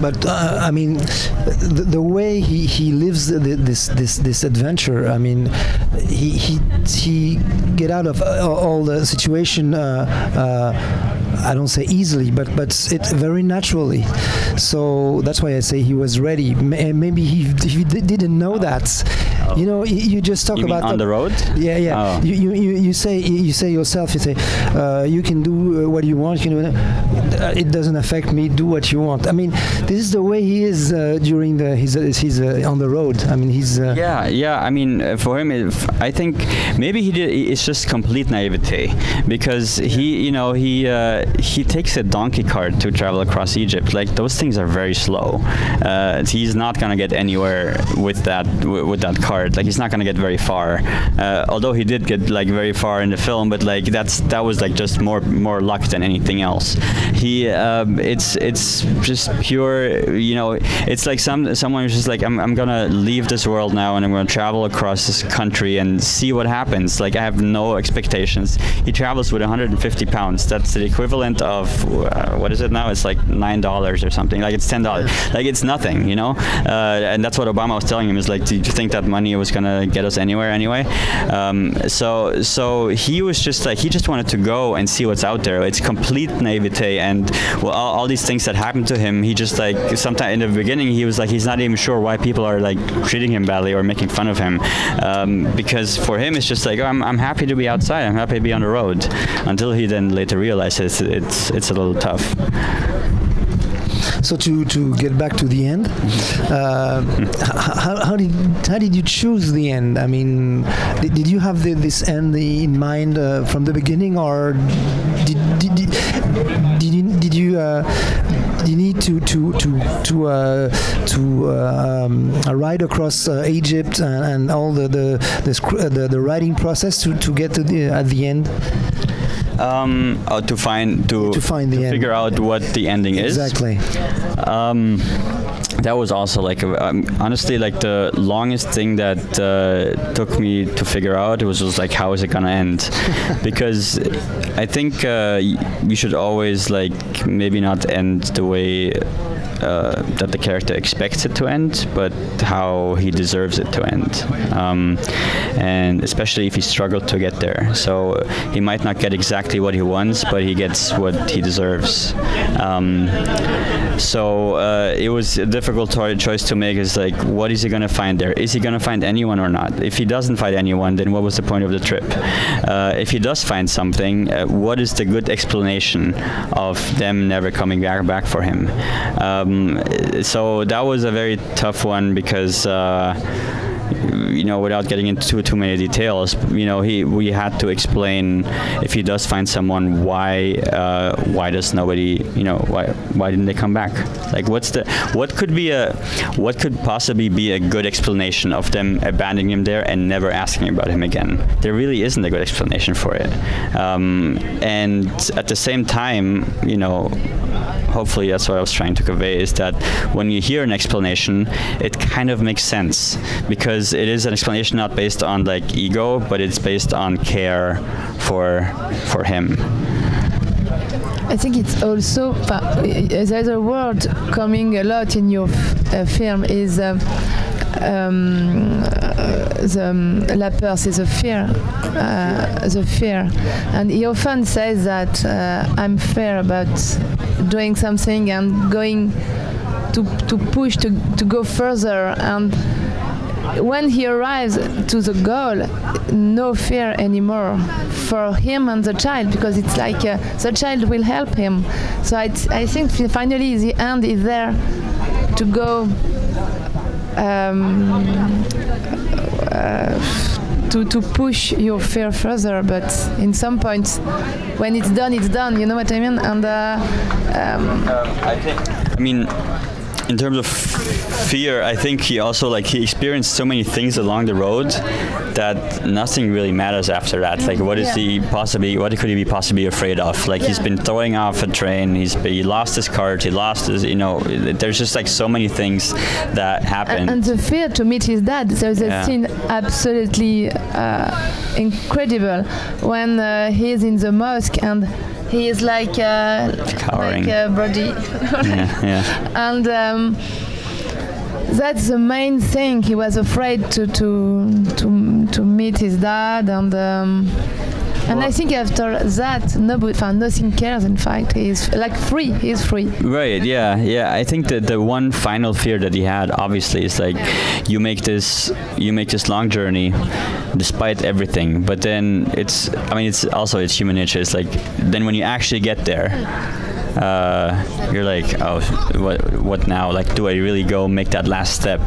But the way he lives this adventure. He get out of all the situation. I don't say easily, but it's very naturally. So that's why I say he was ready. Maybe he didn't know that. You just talk about on the road. Yeah. Oh. You say yourself. You say you can do what you want. It doesn't affect me. Do what you want. This is the way he is during he's on the road. He's. Yeah. For him, I think maybe it's just complete naivete, because he takes a donkey cart to travel across Egypt. Those things are very slow. He's not gonna get anywhere with that cart. He's not gonna get very far. Although he did get very far in the film, but that was just more luck than anything else. It's just pure. It's like someone who's just I'm gonna leave this world now and I'm gonna travel across this country and see what happens. I have no expectations. He travels with 150 pounds. That's the equivalent of what is it now? It's $9 or something. It's $10. It's nothing, and that's what Obama was telling him. Is do you think that money money was gonna get us anywhere anyway. So he was just like, he just wanted to go and see what's out there. It's complete naivete, and well, all these things that happened to him, he just like, sometime in the beginning he was like, he's not even sure why people are like treating him badly or making fun of him, because for him it's just like, oh, I'm happy to be outside, I'm happy to be on the road, until he then later realizes it's a little tough. So to get back to the end, how did you choose the end? I mean, did you have this end in mind from the beginning, or did you need to ride across Egypt and all the writing process to get to at the end? To figure out what the ending is. Exactly. That was also like honestly like the longest thing that took me to figure out. It was just like, how is it gonna end? Because I think we should always like maybe not end the way that the character expects it to end, but how he deserves it to end, and especially if he struggled to get there. So he might not get exactly what he wants, but he gets what he deserves. So it was a difficult choice to make. Is like, what is he going to find there? Is he going to find anyone or not? If he doesn't find anyone, then what was the point of the trip? If he does find something, what is the good explanation of them never coming back for him? So that was a very tough one, because without getting into too many details, we had to explain, if he does find someone, why does nobody, why didn't they come back? Like, what could possibly be a good explanation of them abandoning him there and never asking about him again? There really isn't a good explanation for it. And at the same time, hopefully that's what I was trying to convey, is that when you hear an explanation, it kind of makes sense, because it is an explanation not based on like ego, but it's based on care for him. I think it's also there's a word coming a lot in your film is la peur, c'est the fear, and he often says that I'm fear about doing something and going to push to go further, and when he arrives to the goal, no fear anymore for him and the child, because it's like the child will help him. So I think finally the end is there to go to push your fear further, but in some points when it's done, you know what I mean? And I mean, in terms of fear, I think he also he experienced so many things along the road that nothing really matters after that. Like, what could he be possibly afraid of? Like, he's been throwing off a train, he lost his cart, he lost his, there's just like so many things that happen. And the fear to meet his dad, there's a scene absolutely incredible when he's in the mosque and he is like cowering, like Brody. And that's the main thing. He was afraid to meet his dad, and I think after that, nothing cares. In fact, he's like free. He's free. Right. Yeah. I think that the one final fear that he had, obviously, is like, you make this long journey, despite everything. But then it's human nature. It's like, then when you actually get there, you're like, oh, what now? Like, do I really go make that last step?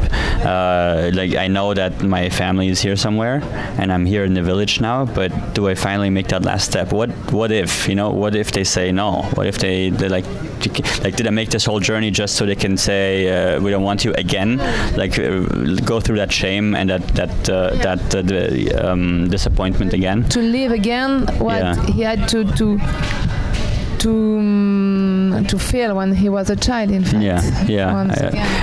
Like, I know that my family is here somewhere, and I'm here in the village now, but do I finally make that last step? What if, what if they say no? What if they like, did I make this whole journey just so they can say, we don't want you again? Like, go through that shame and that disappointment again? To live again what he had to feel when he was a child, in fact.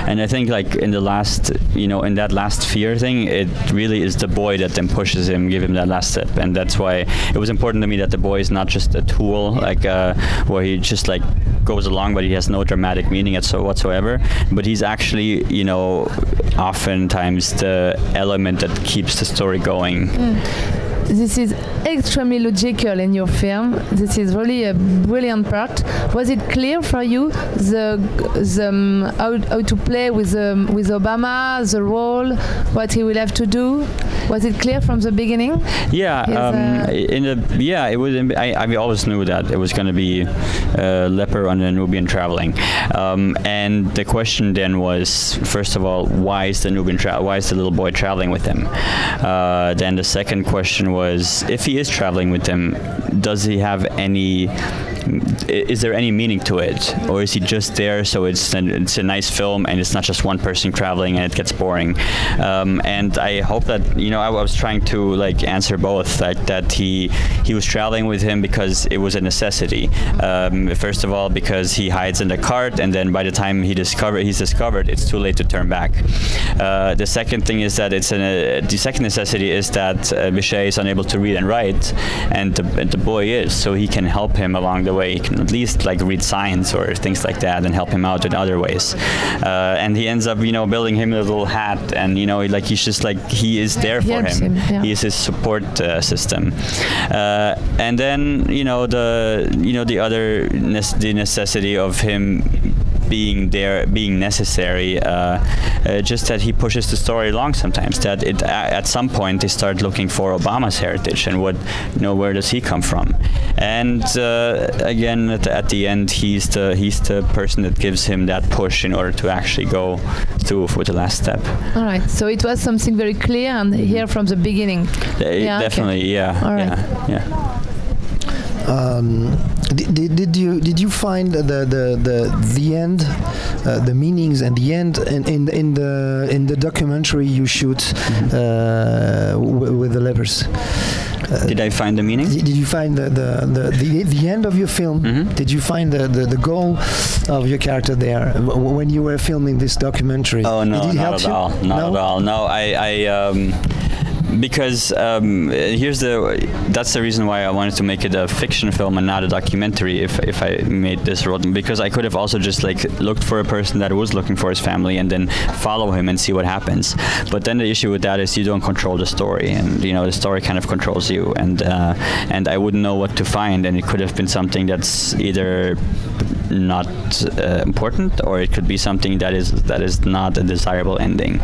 And I think like in the last, in that last fear thing, it really is the boy that then pushes him, give him that last step. And that's why it was important to me that the boy is not just a tool, like where he just like goes along, but he has no dramatic meaning whatsoever. But he's actually, you know, oftentimes the element that keeps the story going. This is extremely logical in your film. This is really a brilliant part. Was it clear for you how to play with Obama, the role, what he will have to do? Was it clear from the beginning? Yeah, it was. I always knew that it was going to be leper on the Nubian traveling, and the question then was, first of all, why is the little boy traveling with him? Then the second question was, if he is traveling with him, does he have any? Is there any meaning to it, or is he just there so it's a nice film and it's not just one person traveling and it gets boring? And I hope that, you know, I was trying to like answer both, that he was traveling with him because it was a necessity. First of all, because he hides in the cart, and then by the time he's discovered, it's too late to turn back. The second thing is that the second necessity is that Bichet is unable to read and write, and the boy is, so he can help him along the way. He can at least like read signs or things like that and help him out in other ways. And he ends up, you know, building him a little hat, and, you know, like he's just like, he is there for him. Yeah. He is his support system. And then, you know, the necessity of him being there, being necessary, just that he pushes the story along sometimes, that at some point they start looking for Obama's heritage and where does he come from, and again at the end he's the person that gives him that push in order to actually go through with the last step. All right, so it was something very clear and here from the beginning. Definitely, okay. Yeah. All right. Yeah. Did you find the end, the meanings and the end in the documentary you shoot with the lepers? Did I find the meaning? Did you find the end of your film? Mm-hmm. Did you find the goal of your character there when you were filming this documentary? Oh no, did it help at all. Not at all. No, because that's the reason why I wanted to make it a fiction film and not a documentary if I made this role, because I could have also just like looked for a person that was looking for his family and then follow him and see what happens. But then the issue with that is you don't control the story, and, you know, the story kind of controls you, and I wouldn't know what to find, and it could have been something that's either not important, or it could be something that is not a desirable ending,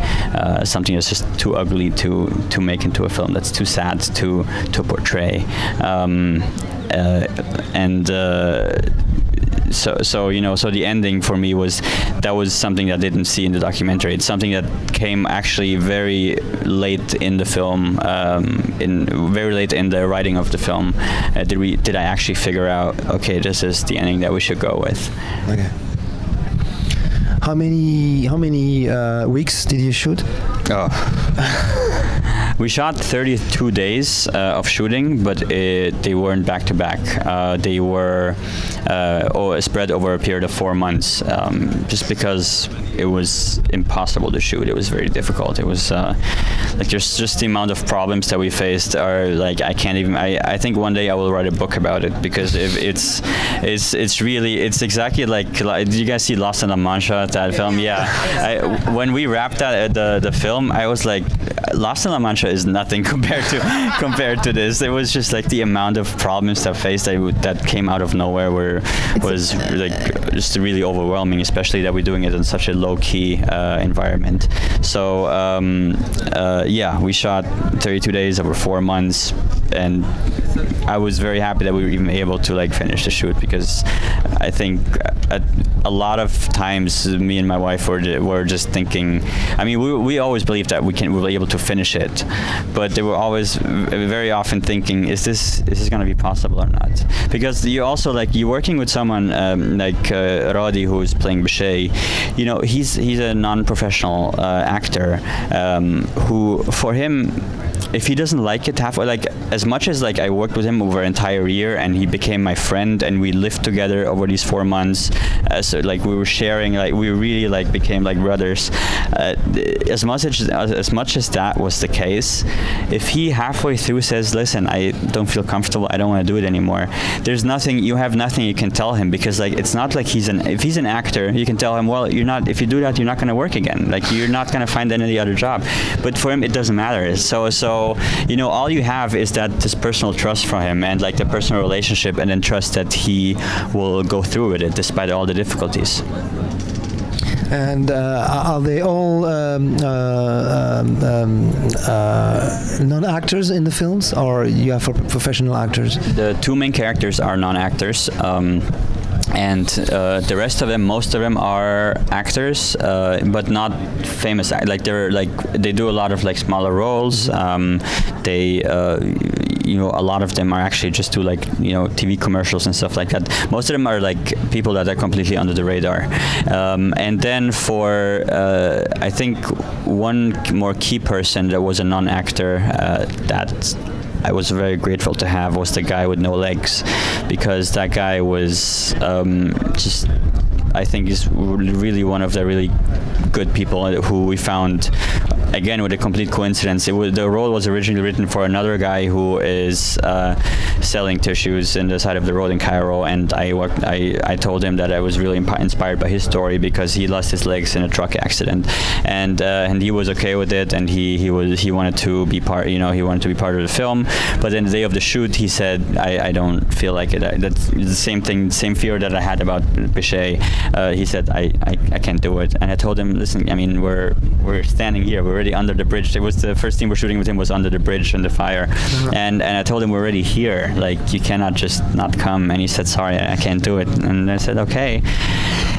something that's just too ugly to make into a film, that's too sad to portray, so you know, so the ending for me was something that I didn't see in the documentary. It's something that came actually very late in the film, very late in the writing of the film. Did I actually figure out, okay, this is the ending that we should go with? Okay. How many weeks did you shoot? Oh. We shot 32 days of shooting, but they weren't back to back. They were spread over a period of 4 months, just because it was impossible to shoot. It was very difficult. It was like just the amount of problems that we faced are like, I can't even. I think one day I will write a book about it, because it's exactly like, did you guys see Lost in La Mancha, that film? Yeah. When we wrapped the film, I was like, Lost in La Mancha is nothing compared to this. It was just like the amount of problems that came out of nowhere was like just really overwhelming, especially that we're doing it in such a low-key environment. So yeah, we shot 32 days over 4 months, and I was very happy that we were even able to like finish the shoot, because I think a lot of times me and my wife were just thinking, I mean, we always believed that we were able to finish it, but they were always very often thinking, is this going to be possible or not? Because you also, like, you're working with someone like Rodi, who's playing Bichet. You know, he's a non-professional actor who, for him, if he doesn't like it halfway, like, as much as like I worked with him over an entire year and he became my friend and we lived together over these 4 months, so like we were sharing, like we really like became like brothers. As much as that was the case, if he halfway through says, listen, I don't feel comfortable, I don't want to do it anymore, there's nothing, you have nothing you can tell him, because like it's not like if he's an actor, you can tell him, well, if you do that, you're not going to work again, like you're not going to find any other job. But for him, it doesn't matter. So you know, all you have is that this personal trust from him, and like the personal relationship, and then trust that he will go through with it despite all the difficulties. And are they all non-actors in the films, or you have professional actors? The two main characters are non-actors. And the rest of them, most of them are actors, but not famous. Like they do a lot of like smaller roles. You know, a lot of them are actually just do like, you know, TV commercials and stuff like that. Most of them are like people that are completely under the radar. And then for I think one more key person that was a non-actor that I was very grateful to have was the guy with no legs, because that guy was just, I think, is really one of the really good people who we found. Again, with a complete coincidence, the role was originally written for another guy who is selling tissues in the side of the road in Cairo, and I told him that I was really inspired by his story, because he lost his legs in a truck accident, and he was okay with it, and he wanted to be part, you know, he wanted to be part of the film. But then the day of the shoot, he said, I don't feel like it. That's the same thing, same fear that I had about Pichet. He said, I can't do it. And I told him, listen, I mean, we're standing here, we're already under the bridge. It was the first scene we're shooting with him was under the bridge in the fire. And I told him, we're already here, like you cannot just not come. And he said, sorry, I can't do it. And I said, okay.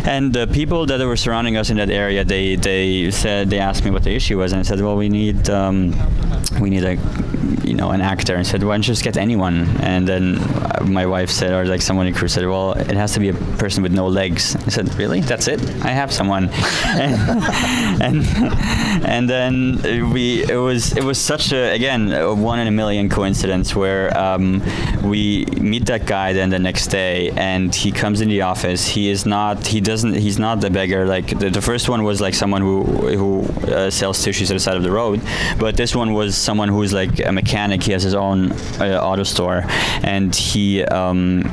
And the people that were surrounding us in that area, they asked me what the issue was, and I said, well, we need a, you know, an actor. And said, why don't you just get anyone? And then my wife said, or like someone in the crew said, well, it has to be a person with no legs. I said, really? That's it? I have someone. and then it was such a, again, a 1 in a million coincidence where we meet that guy then the next day, and he comes in the office. He's not the beggar. Like the first one was like someone who sells tissues at the side of the road, but this one was someone who's like a mechanic. He has his own auto store, and he came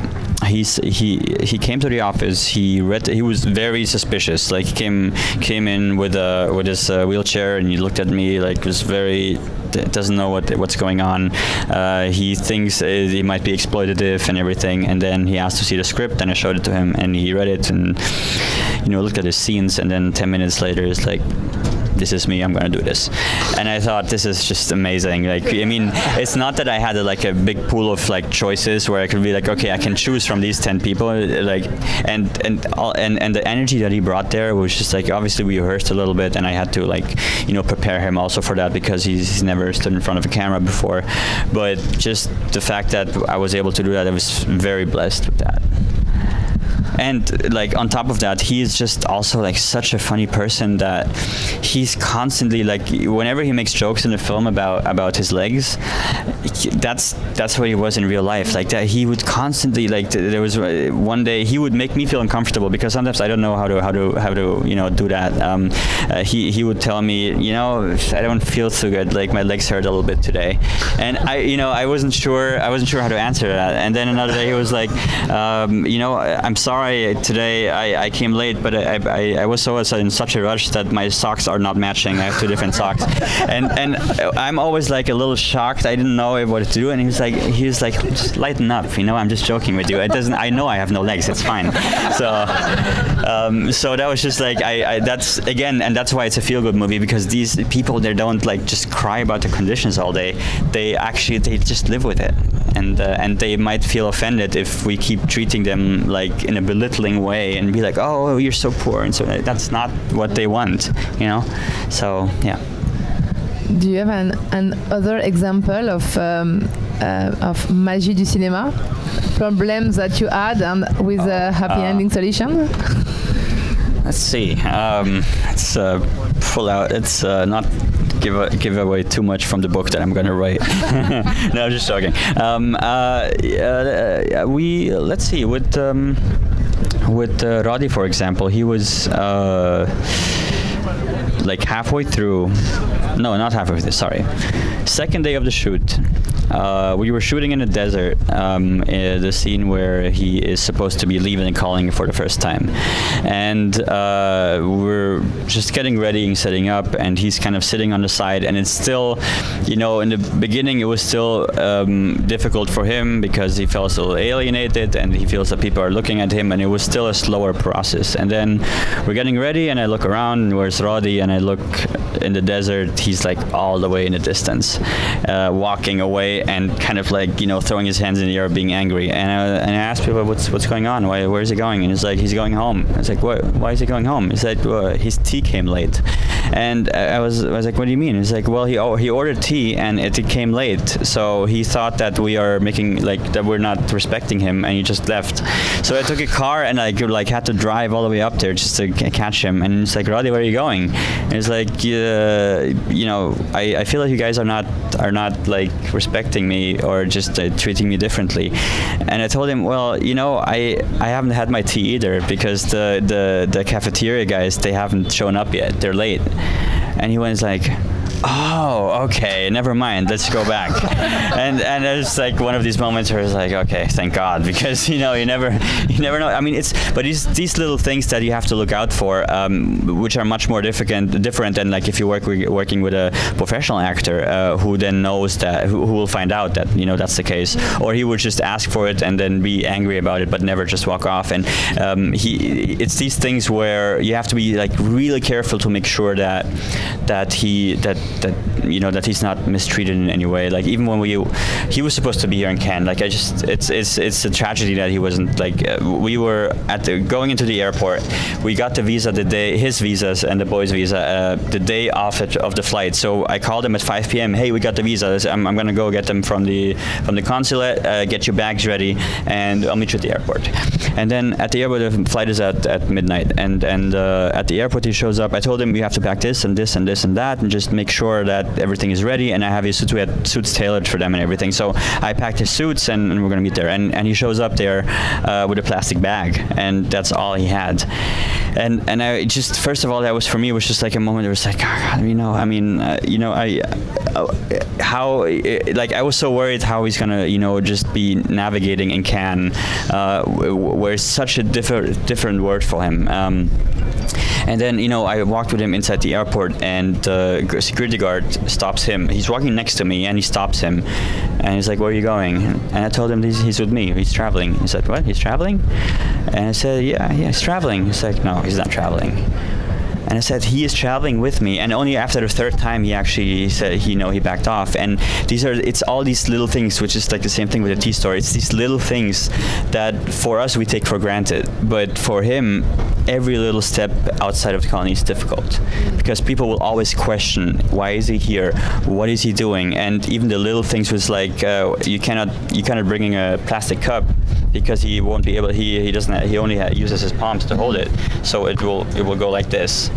to the office. He was very suspicious. Like he came in with his wheelchair, and he looked at me like was very, doesn't know what's going on. He thinks he might be exploitative and everything. And then he asked to see the script, and I showed it to him, and he read it, and you know, looked at his scenes, and then 10 minutes later, it's like, this is me, I'm gonna do this. And I thought, this is just amazing. Like, I mean, it's not that I had like a big pool of like choices where I could be like, okay, I can choose from these 10 people. Like, and the energy that he brought there was just like, obviously we rehearsed a little bit, and I had to like, you know, prepare him also for that, because he's never stood in front of a camera before. But just the fact that I was able to do that, I was very blessed with that. And like on top of that, he is just also like such a funny person that he's constantly like, whenever he makes jokes in the film about his legs, that's what he was in real life. Like that, he would constantly like, there was one day he would make me feel uncomfortable, because sometimes I don't know how to you know, do that. He would tell me, you know, I don't feel so good, like my legs hurt a little bit today, and I wasn't sure how to answer that. And then another day he was like, you know, I'm sorry, today I came late, but I was so in such a rush that my socks are not matching. I have 2 different socks, and I'm always like a little shocked. I didn't know what to do, and he was like, just lighten up, you know, I'm just joking with you. It doesn't. I know I have no legs. It's fine. So that was just like that's again, and that's why it's a feel-good movie, because these people, they don't like just cry about the conditions all day. They just live with it, and they might feel offended if we keep treating them like in a belittling way and be like, oh, you're so poor, and so that's not what they want, you know. So yeah. Do you have an other example of magie du cinéma, problems that you had and with a happy ending solution? Let's see. It's full out. It's not give away too much from the book that I'm going to write. No, I'm just joking. Let's see. With with Roddy, for example, he was like halfway through. No, not halfway through. Sorry, second day of the shoot. We were shooting in the desert, the scene where he is supposed to be leaving and calling for the first time. And we're just getting ready and setting up, and he's kind of sitting on the side, and it's still, you know, in the beginning it was still difficult for him because he feels a little alienated and he feels that people are looking at him, and it was still a slower process. And then we're getting ready, and I look around, and where's Roddy? And I look in the desert, he's like all the way in the distance, walking away and kind of like, you know, throwing his hands in the air, being angry. And I asked people, what's going on? Where is he going? And he's like, he's going home. I was like, why is he going home? He said, well, his tea came late. And I was like, what do you mean? He's like, well, he ordered tea and it came late, so he thought that we are making like that we're not respecting him, and he just left. So I took a car and I had to drive all the way up there just to catch him. And he's like, Roddy, where are you going? And he's like, you know, I feel like you guys are not like respecting me or just treating me differently. And I told him, well, you know, I haven't had my tea either because the cafeteria guys, they haven't shown up yet, they're late. And he was like, oh, okay, never mind, let's go back. and it's like one of these moments where it's like, okay, thank God, because you know, you never know. I mean, it's these little things that you have to look out for, which are much more different than like if you working with a professional actor who then knows that, who will find out that, you know, that's the case, or he would just ask for it and then be angry about it, but never just walk off. And it's these things where you have to be like really careful to make sure that you know, that he's not mistreated in any way. Like even when he was supposed to be here in Cannes, like it's a tragedy that he wasn't. Like we were going into the airport, we got the visa his visas and the boys' visa the day of the flight. So I called him at 5 p.m. Hey, we got the visa. I'm gonna go get them from the consulate. Get your bags ready, and I'll meet you at the airport. And then at the airport, the flight is at midnight, and at the airport he shows up. I told him you have to pack this and this and this and that, and just make sure that everything is ready. And I have his suits. We had suits tailored for them and everything. So I packed his suits, and we're gonna meet there. And he shows up there with a plastic bag, and that's all he had. And I just, first of all, that was for me, it was just like a moment. It was like, you know, I mean, you know, I was so worried how he's gonna, you know, just be navigating in Cannes, where it's such a different word for him. And then, you know, I walked with him inside the airport, and the security guard stops him. He's walking next to me, and he stops him. And he's like, where are you going? And I told him he's with me. He's traveling. He said, what? He's traveling? And I said, yeah, he's traveling. He's like, no, he's not traveling. And I said, he is traveling with me. And only after the third time he actually said, he backed off. And it's all these little things, which is like the same thing with the tea story. It's these little things that for us we take for granted. But for him, every little step outside of the colony is difficult, because people will always question, why is he here? What is he doing? And even the little things was like, you cannot bring a plastic cup, because he won't be able. He doesn't. He only uses his palms to hold it, so it will go like this.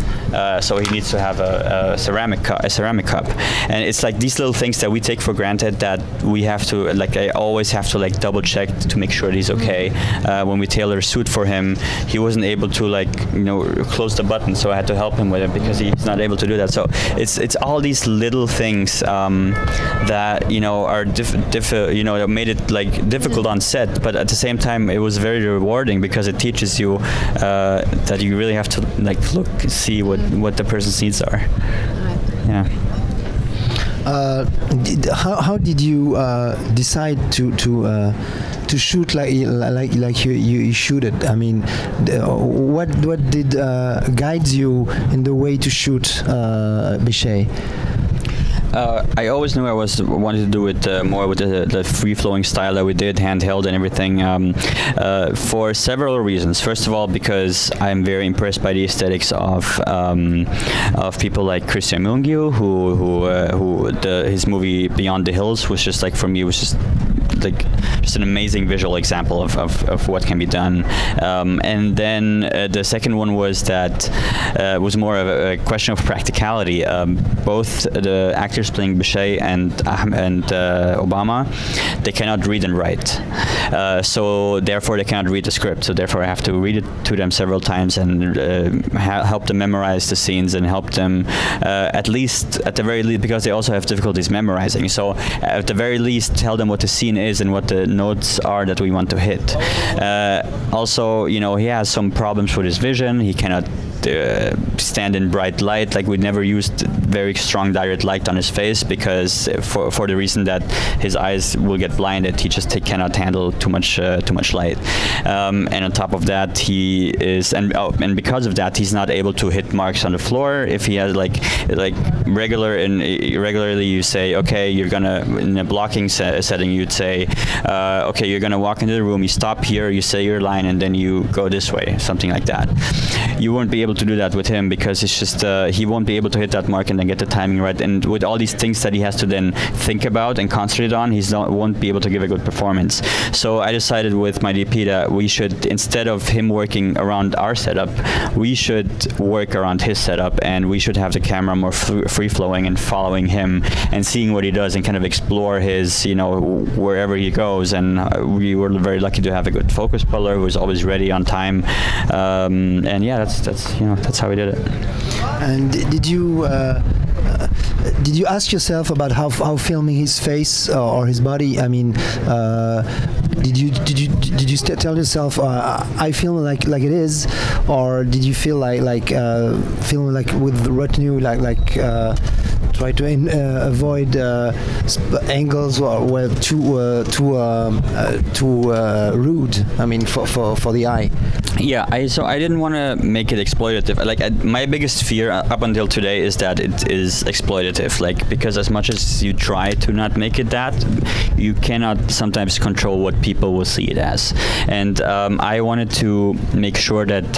So he needs to have a ceramic cup. And it's like these little things that we take for granted that we have to, like, I always have to like double check to make sure that he's okay. When we tailor a suit for him, he wasn't able to, like, you know, close the button, so I had to help him with it because he's not able to do that. So it's all these little things that, you know, are you know, that made it like difficult on set, but at the same time it was very rewarding because it teaches you that you really have to like see what the person's needs are. Yeah. How did you decide to shoot like you shoot it? I mean, what did guides you in the way to shoot Bichet? I always knew I wanted to do it more with the free-flowing style that we did, handheld and everything, for several reasons. First of all, because I'm very impressed by the aesthetics of people like Christian Mungiu, who his movie Beyond the Hills was just like, for me, was just like just an amazing visual example of what can be done. And then the second one was that was more of a question of practicality. Both the actors playing Bashir and Obama, they cannot read and write, so therefore they cannot read the script. So therefore I have to read it to them several times and help them memorize the scenes and help them at the very least, because they also have difficulties memorizing. So at the very least, tell them what the scene is and what the notes are that we want to hit. Also, you know, he has some problems with his vision. He cannot stand in bright light. Like, we never used very strong direct light on his face because for the reason that his eyes will get blinded. He just cannot handle too much light. And on top of that, he is and because of that, he's not able to hit marks on the floor. If he has like regularly, you say, okay, you're gonna, in a blocking setting, you'd say, okay, you're gonna walk into the room. You stop here. You say your line, and then you go this way, something like that. You won't be able to do that with him because it's just he won't be able to hit that mark and then get the timing right. And with all these things that he has to then think about and concentrate on, won't be able to give a good performance. So I decided with my DP that we should, instead of him working around our setup, we should work around his setup, and we should have the camera more free-flowing and following him and seeing what he does and kind of explore his, you know, wherever he goes. And we were very lucky to have a good focus puller who was always ready on time. And yeah, that's how we did it. And did you ask yourself about how filming his face or his body? I mean, did you tell yourself I film like it is, or did you feel like film like with the retinue, try to avoid angles were too rude? I mean, for the eye. Yeah, so I didn't want to make it exploitative. Like, my biggest fear up until today is that it is exploitative. Like, because as much as you try to not make it that, you cannot sometimes control what people will see it as. And I wanted to make sure that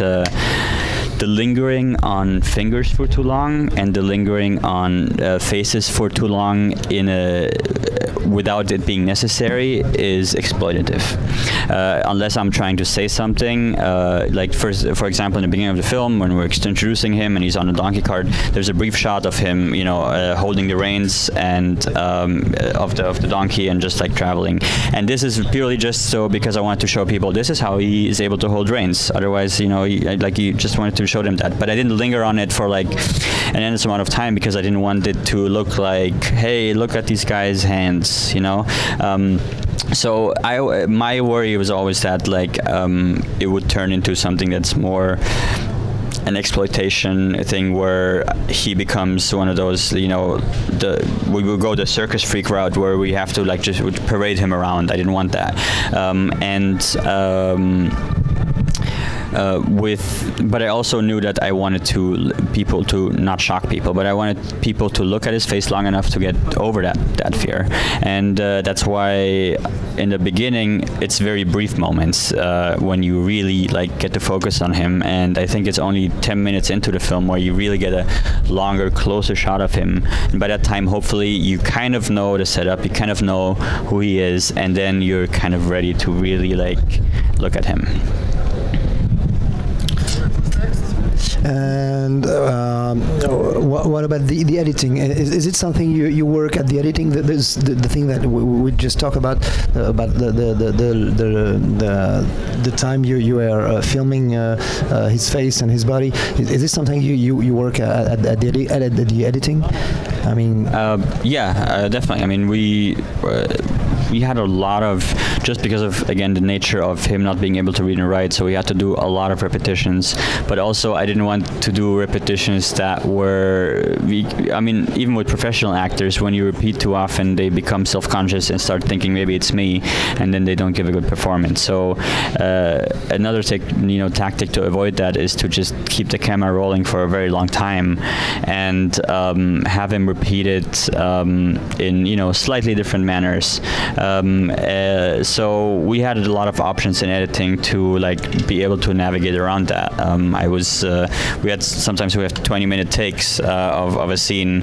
the lingering on fingers for too long and the lingering on faces for too long without it being necessary is exploitative. Unless I'm trying to say something, like for example, in the beginning of the film, when we're introducing him and he's on a donkey cart, there's a brief shot of him, you know, holding the reins and of the donkey and just like traveling. And this is purely just so because I wanted to show people this is how he is able to hold reins. Otherwise, you know, you just wanted to show them that. But I didn't linger on it for like an endless amount of time because I didn't want it to look like, hey, look at these guys' hands, you know. So my worry was always that like it would turn into something that's more an exploitation thing where he becomes one of those, you know, we will go the circus freak route where we have to like just parade him around. I didn't want that. But I also knew that I wanted people to not shock people, but I wanted people to look at his face long enough to get over that fear. And that's why in the beginning it's very brief moments when you really like get to focus on him. And I think it's only 10 minutes into the film where you really get a longer, closer shot of him. And by that time, hopefully, you kind of know the setup, you kind of know who he is, and then you're kind of ready to really like look at him. And what about the editing? Is it something you work at the editing? The thing that we just talked about the time you are filming his face and his body. Is this something you work at the editing? I mean, yeah, definitely. I mean, we had a lot of, just because of, again, the nature of him not being able to read and write, so we had to do a lot of repetitions. But also, I didn't want to do repetitions that were, I mean, even with professional actors, when you repeat too often, they become self-conscious and start thinking maybe it's me, and then they don't give a good performance. So another tactic to avoid that is to just keep the camera rolling for a very long time and have him repeat it in slightly different manners. So we had a lot of options in editing to like be able to navigate around that. Sometimes we have 20-minute takes of a scene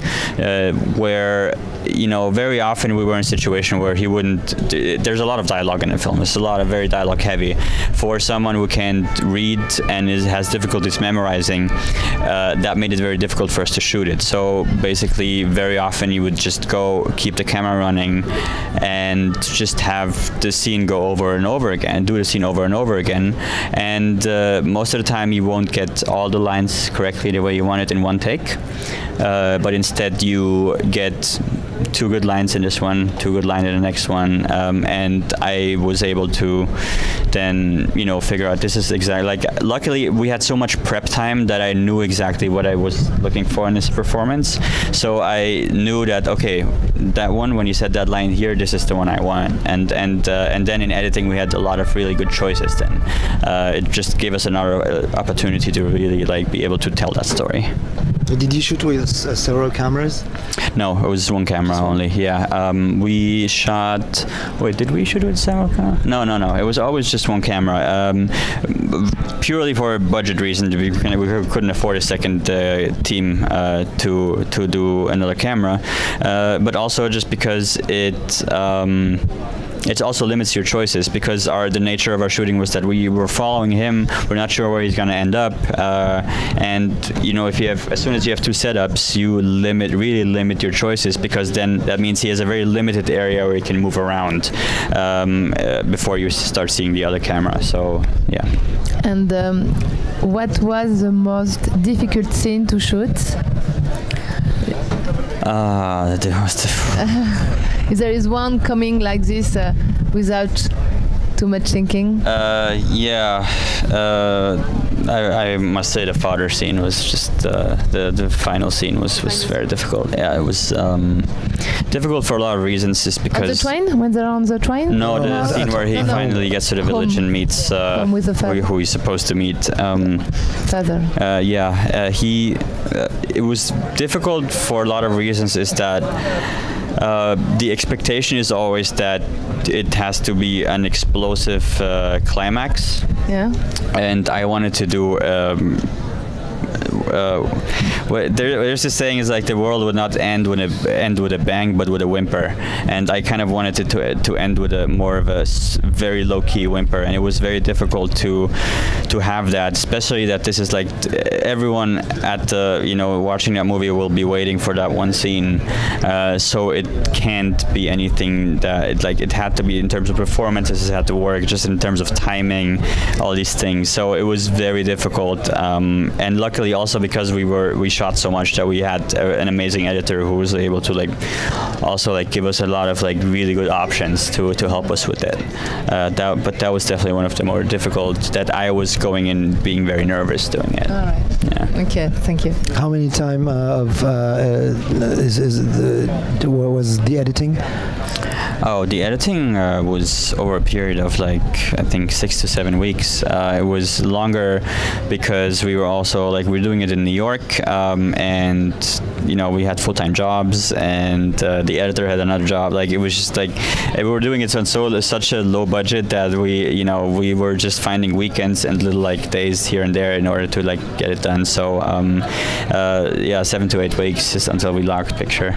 where very often we were in a situation where he wouldn't. There's a lot of dialogue in the film. It's a lot of very dialogue heavy. For someone who can't read and has difficulties memorizing, that made it very difficult for us to shoot it. So basically, very often you would just go, keep the camera running, and just have the scene go over and over again, do the scene over and over again. And most of the time, you won't get all the lines correctly the way you want it in one take. But instead, you get 2 good lines in this one, 2 good lines in the next one, and I was able to then figure out this is exactly luckily we had so much prep time that I knew exactly what I was looking for in this performance. So I knew that, okay, that one, when you said that line here, this is the one I want, and then in editing we had a lot of really good choices. Then it just gave us another opportunity to really be able to tell that story. Did you shoot with several cameras? No, it was one camera only. Yeah, we shot. Wait, did we shoot with several cameras? No. It was always just one camera. Purely for budget reasons, we couldn't afford a second team to do another camera, but also just because it also limits your choices, because the nature of our shooting was that we were following him. We're not sure where he's going to end up, and if you have, as soon as you have 2 setups, you really limit your choices, because then that means he has a very limited area where he can move around before you start seeing the other camera. So yeah. And what was the most difficult scene to shoot? The most difficult. If there is one coming like this without too much thinking? I must say the father scene was just the final scene was very difficult. Yeah, it was difficult for a lot of reasons, just because. On the train? When they're on the train? No, the scene where he finally gets to the village and meets who he's supposed to meet. Father. It was difficult for a lot of reasons. Is that the expectation is always that it has to be an explosive climax. Yeah. And I wanted to do. There's this saying is the world would not end with a bang, but with a whimper, and I kind of wanted it to end with a more of a very low-key whimper, and it was very difficult to have that, especially that this is everyone at the watching that movie will be waiting for that one scene, so it can't be anything that it had to be in terms of performances, it had to work just in terms of timing, all these things. So it was very difficult, and luckily also because we shot so much that we had an amazing editor who was able to also give us a lot of really good options to help us with it. But that was definitely one of the more difficult, that I was going in being very nervous doing it. All right. Yeah. Okay. Thank you. How many time was the editing? Oh, the editing was over a period of I think 6 to 7 weeks. It was longer because we were also we were doing it in New York, and we had full-time jobs, and the editor had another job. It was just we were doing it on such a low budget that we were just finding weekends and little days here and there in order to get it done. So 7 to 8 weeks just until we locked picture.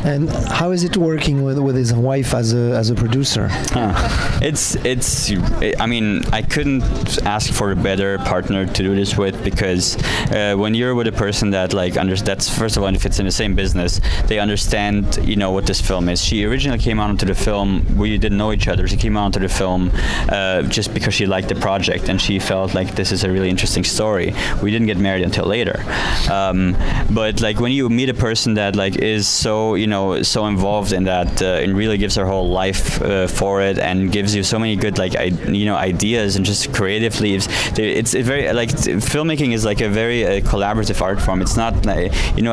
And how is it working with his wife as a producer? I mean, I couldn't ask for a better partner to do this with, because when you're with a person that that's first of all, if it's in the same business, they understand what this film is. She originally came onto the film, we didn't know each other. She came onto the film just because she liked the project and she felt this is a really interesting story. We didn't get married until later, but when you meet a person that is so so involved in that, and really gives her whole life for it, and gives you so many good ideas, and just creatively, it's very filmmaking is a very collaborative art form. It's not I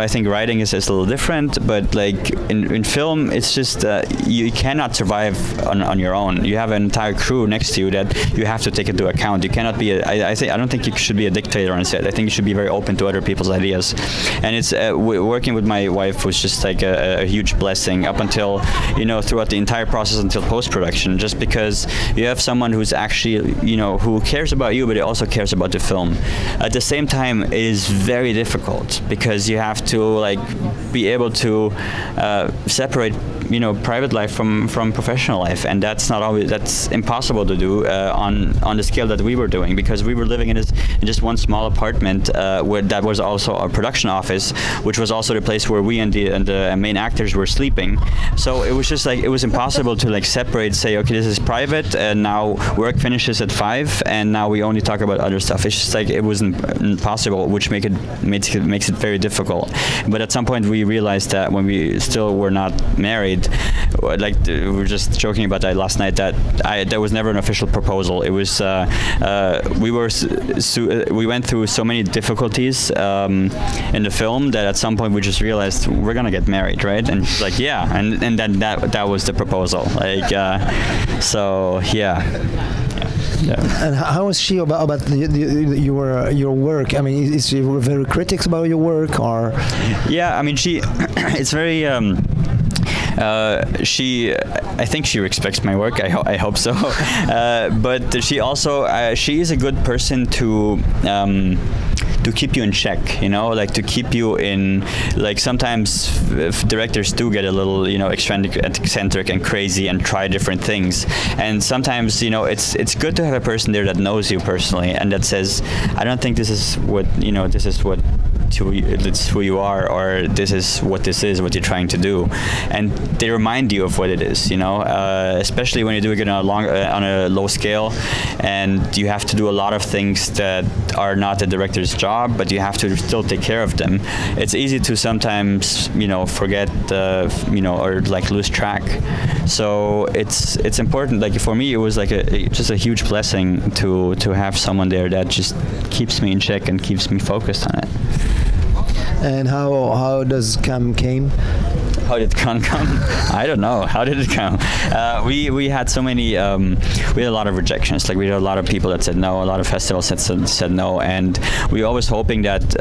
think writing is a little different, but in film it's just you cannot survive on your own. You have an entire crew next to you that you have to take into account. You cannot be I don't think you should be a dictator on set. I think you should be very open to other people's ideas, and it's working with my wife was just a a huge blessing up until, you know, throughout the entire process until post-production, just because you have someone who's actually, you know, who cares about you, but it also cares about the film. At the same time, it is very difficult because you have to like be able to separate, you know, private life from professional life, and that's impossible to do on the scale that we were doing, because we were living in just one small apartment where that was also our production office, which was also the place where we and the main actors were sleeping. So it was just like, it was impossible to like separate, say, okay, this is private and now work finishes at 5 and now we only talk about other stuff. It's just like, it was impossible, which makes it very difficult. But at some point we realized that when we still were not married, like we were just joking about that last night, that there was never an official proposal. It was we went through so many difficulties in the film that at some point we just realized we're gonna get married, right? And she's like, yeah, and then that was the proposal. Like, so yeah. Yeah. And how is she about your work? I mean, is she very critical about your work, or? Yeah, I mean, it's very. I think she respects my work. I hope so. But she also she is a good person to keep you in check, you know, like to keep you in, like sometimes directors do get a little, you know, eccentric and crazy and try different things, and sometimes, you know, it's good to have a person there that knows you personally and that says, I don't think this is what, you know, this is what it's who you are, or this is what you're trying to do, and they remind you of what it is, you know, especially when you're doing it on a low scale and you have to do a lot of things that are not the director's job, but you have to still take care of them. It's easy to sometimes, you know, forget, you know, or like lose track. So it's important. Like for me, it was like just a huge blessing to have someone there that just keeps me in check and keeps me focused on it. And how does Cam came? How did Khan come? I don't know. How did it come? We had so many. We had a lot of rejections. Like we had a lot of people that said no. A lot of festivals said no, and we were always hoping that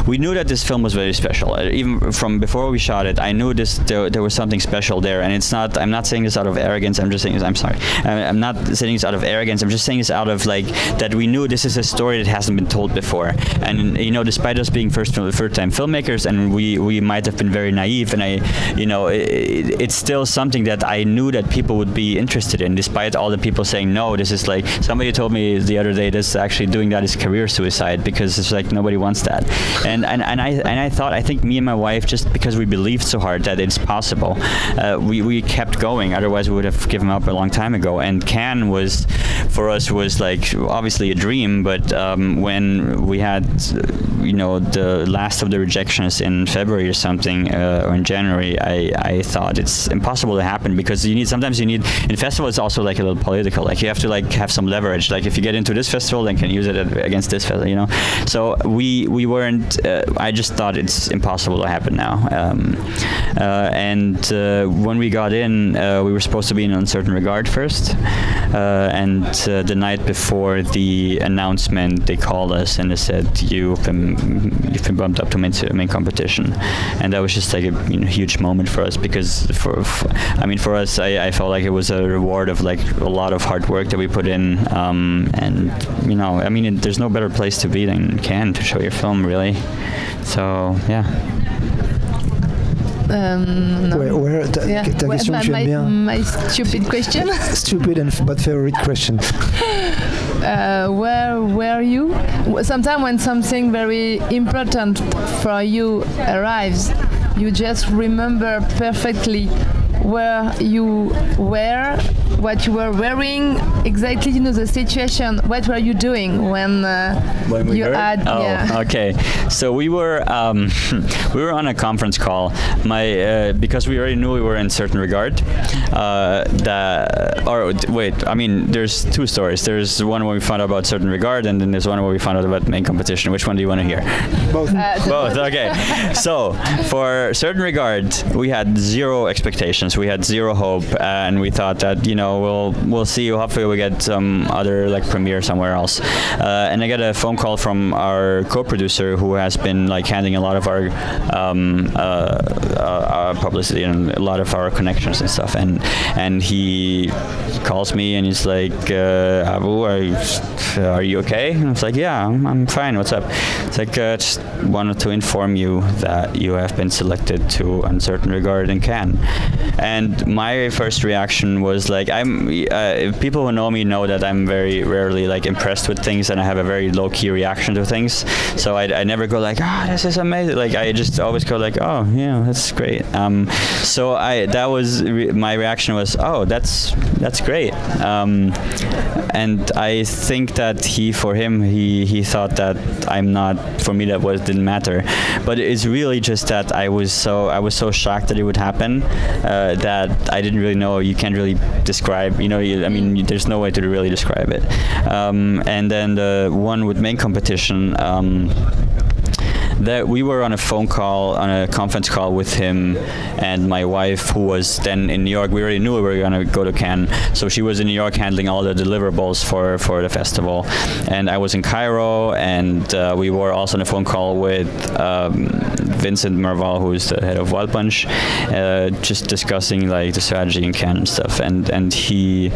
we knew that this film was very special. Even from before we shot it, I knew there was something special there. And it's not. I'm not saying this out of arrogance. I'm just saying this. I'm sorry. I'm not saying this out of arrogance. I'm just saying this out of like that we knew this is a story that hasn't been told before. And you know, despite us being first-time filmmakers, and we might have been very naive, and you know, it's still something that I knew that people would be interested in, despite all the people saying no. This is like, somebody told me the other day, this actually doing that is career suicide, because it's like nobody wants that. And I think me and my wife, just because we believed so hard that it's possible, we kept going. Otherwise we would have given up a long time ago. And Cannes was, for us, was like obviously a dream, but when we had, you know, the last of the rejections in February or something, or in January, I thought it's impossible to happen, because sometimes you need, in festivals it's also like a little political, like you have to like have some leverage, like if you get into this festival then can use it against this festival, you know. So we weren't, I just thought it's impossible to happen now. And when we got in, we were supposed to be in Uncertain Regard first, and the night before the announcement they called us and they said, you've been bumped up to main competition. And that was just like a, you know, huge moment for us, because for us, I felt like it was a reward of like a lot of hard work that we put in, and you know, I mean, there's no better place to be than Cannes to show your film, really. So yeah. My stupid question. Stupid but favorite question. Where were you? Sometimes when something very important for you arrives, you just remember perfectly where you were, what you were wearing, exactly, you know, the situation. What were you doing when you heard? had? Oh, yeah. Okay. So we were on a conference call. Because we already knew we were in Certain Regard. There's two stories. There's one where we found out about Certain Regard, and then there's one where we found out about main competition. Which one do you want to hear? Both. Both. Okay. So for Certain Regard, we had zero expectations. expectations. We had zero hope, and we thought that we'll see. Hopefully, we get some other like premiere somewhere else. And I got a phone call from our co-producer who has been like handling a lot of our publicity and a lot of our connections and stuff. And he calls me and he's like, Abu, are you okay? And I was like, yeah, I'm fine. What's up? It's like, just wanted to inform you that you have been selected to Uncertain Regard in Cannes. And my first reaction was like, people who know me know that I'm very rarely like impressed with things, and I have a very low-key reaction to things. So I never go like, this is amazing. Like I just always go like, oh yeah, that's great. So my reaction was, oh, that's great. And I think that he thought that I'm not, for me that didn't matter. But it's really just that I was so shocked that it would happen that I didn't really know. You can't really describe, there's no way to really describe it. And then the one with main competition, that we were on a conference call with him and my wife, who was then in New York. We already knew we were going to go to Cannes, so she was in New York handling all the deliverables for the festival, and I was in Cairo, and we were also on a phone call with Vincent Marval, who's the head of Wild Bunch, just discussing like the strategy in Cannes and stuff, and he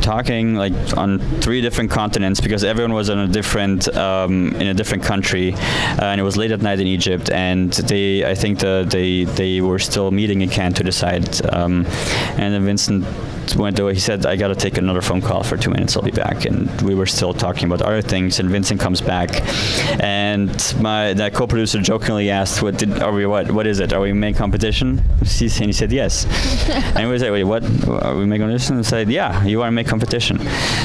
talking like on 3 different continents, because everyone was on a different in a different country, and it was late at night in Egypt, and I think they were still meeting in Cannes to decide, and then Vincent went away. He said, I gotta take another phone call for 2 minutes, I'll be back. And we were still talking about other things, and Vincent comes back, and that co-producer jokingly asked, what is it? Are we making competition? And he said yes. And he was like, wait, what? Are we making competition? And I said, yeah, you want to make competition.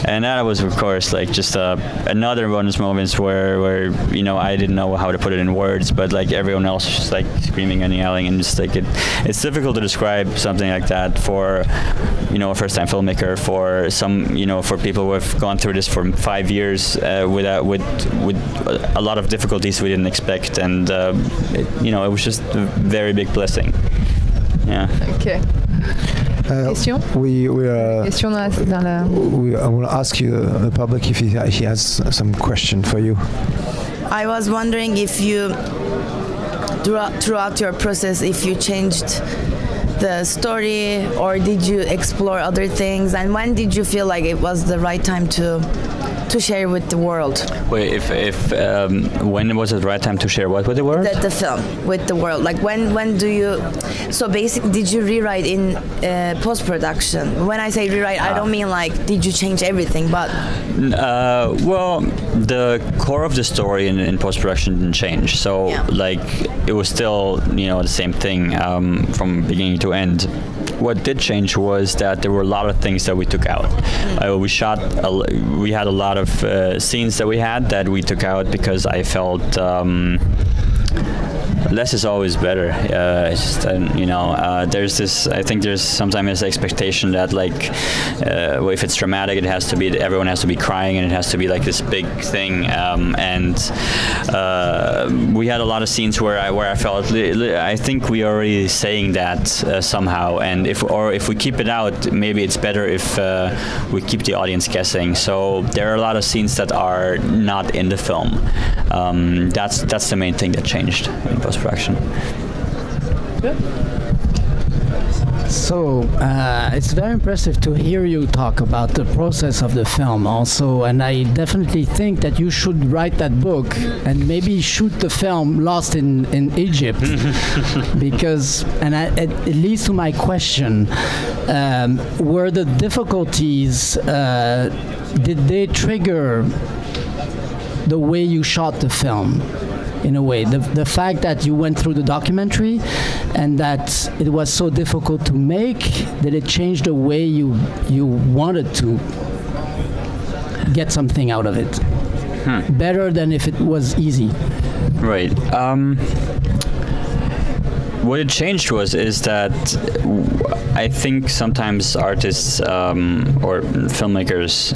And that was, of course, like just another one of those moments where I didn't know how to put it in words, but like everyone else was just like screaming and yelling, and just like it's difficult to describe something like that for a first-time filmmaker, for some, for people who have gone through this for 5 years with a lot of difficulties we didn't expect, and it was just a very big blessing. Yeah. Okay. Question? Question I will ask you, the public, if he has some question for you. I was wondering if you, throughout your process, if you changed the story, or did you explore other things, and when did you feel like it was the right time to share with the world? Wait, when was it the right time to share what with the world? The film with the world. Like when do you? So basically, did you rewrite in post-production? When I say rewrite, I don't mean like did you change everything, but. Well, the core of the story in post-production didn't change. So like it was still the same thing from beginning to end. What did change was that there were a lot of things that we took out. We had a lot of scenes that we had that we took out because I felt less is always better. It's just, there's this. I think there's sometimes this expectation that like, if it's dramatic, everyone has to be crying, and it has to be like this big thing. And we had a lot of scenes where I felt. I think we are already saying that somehow. And if we keep it out, maybe it's better if we keep the audience guessing. So there are a lot of scenes that are not in the film. That's the main thing that changed in post-production. Good. So it's very impressive to hear you talk about the process of the film also, and I definitely think that you should write that book and maybe shoot the film Lost in Egypt because, and it leads to my question, were the difficulties, did they trigger the way you shot the film? In a way, the fact that you went through the documentary and that it was so difficult to make, did it change the way you wanted to get something out of it? Better than if it was easy? Right. What it changed is that I think sometimes artists or filmmakers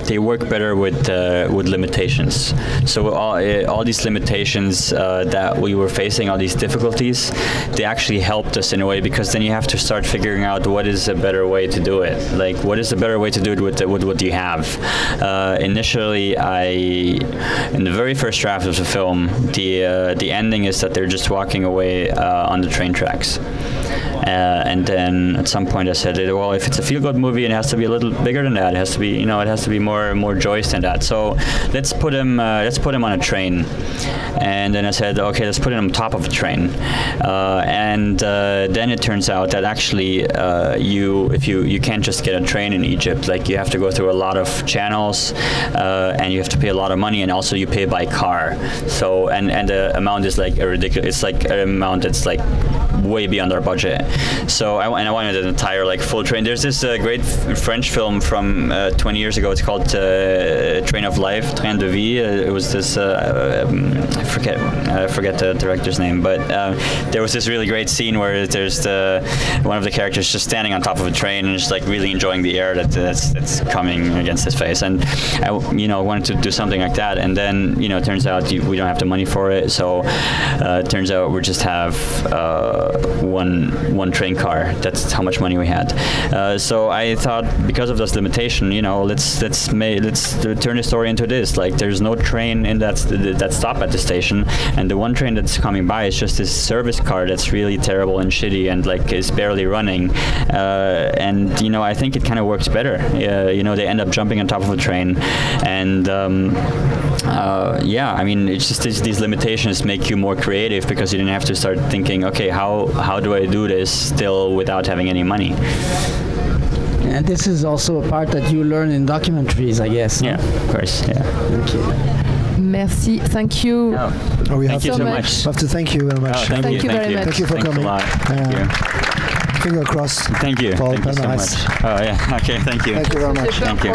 they work better with limitations. So all these limitations that we were facing, all these difficulties, they actually helped us in a way, because then you have to start figuring out what is a better way to do it. Like, what is a better way to do it with what you have? Initially, in the very first draft of the film, the ending is that they're just walking away on the train tracks. And then at some point I said, well, if it's a feel-good movie, it has to be a little bigger than that. It has to be, it has to be more joyous than that. So let's put him on a train. And then I said, okay, let's put him on top of a train. And then it turns out that actually you can't just get a train in Egypt. Like, you have to go through a lot of channels, and you have to pay a lot of money, and also you pay by car. So and the amount is like a ridiculous. It's like an amount that's like way beyond our budget. So I wanted an entire like full train. There's this great French film from 20 years ago. It's called Train of Life, Train de Vie. It was this I forget the director's name, but there was this really great scene where there's one of the characters just standing on top of a train and just like really enjoying the air that's coming against his face. And I wanted to do something like that. And then it turns out we don't have the money for it. So it turns out we just have one train car. That's how much money we had. So I thought, because of this limitation, let's turn the story into this. Like, there's no train in that stop at the station, and the one train that's coming by is just this service car that's really terrible and shitty and like is barely running. And I think it kind of works better. They end up jumping on top of a train, and I mean, it's just these limitations make you more creative, because you didn't have to start thinking, okay, how do I do this still without having any money? And this is also a part that you learn in documentaries, I guess. Yeah, of course. Yeah. Thank you. Merci. Thank you. Oh, we thank you so much. have to thank you very much. Oh, thank you very much. Thank you for Thanks coming. a lot. Thank you. Finger crossed. Thank you. Paul Thank you so Palmares. much. Oh yeah. Okay. Thank you. Thank you very much. Thank you.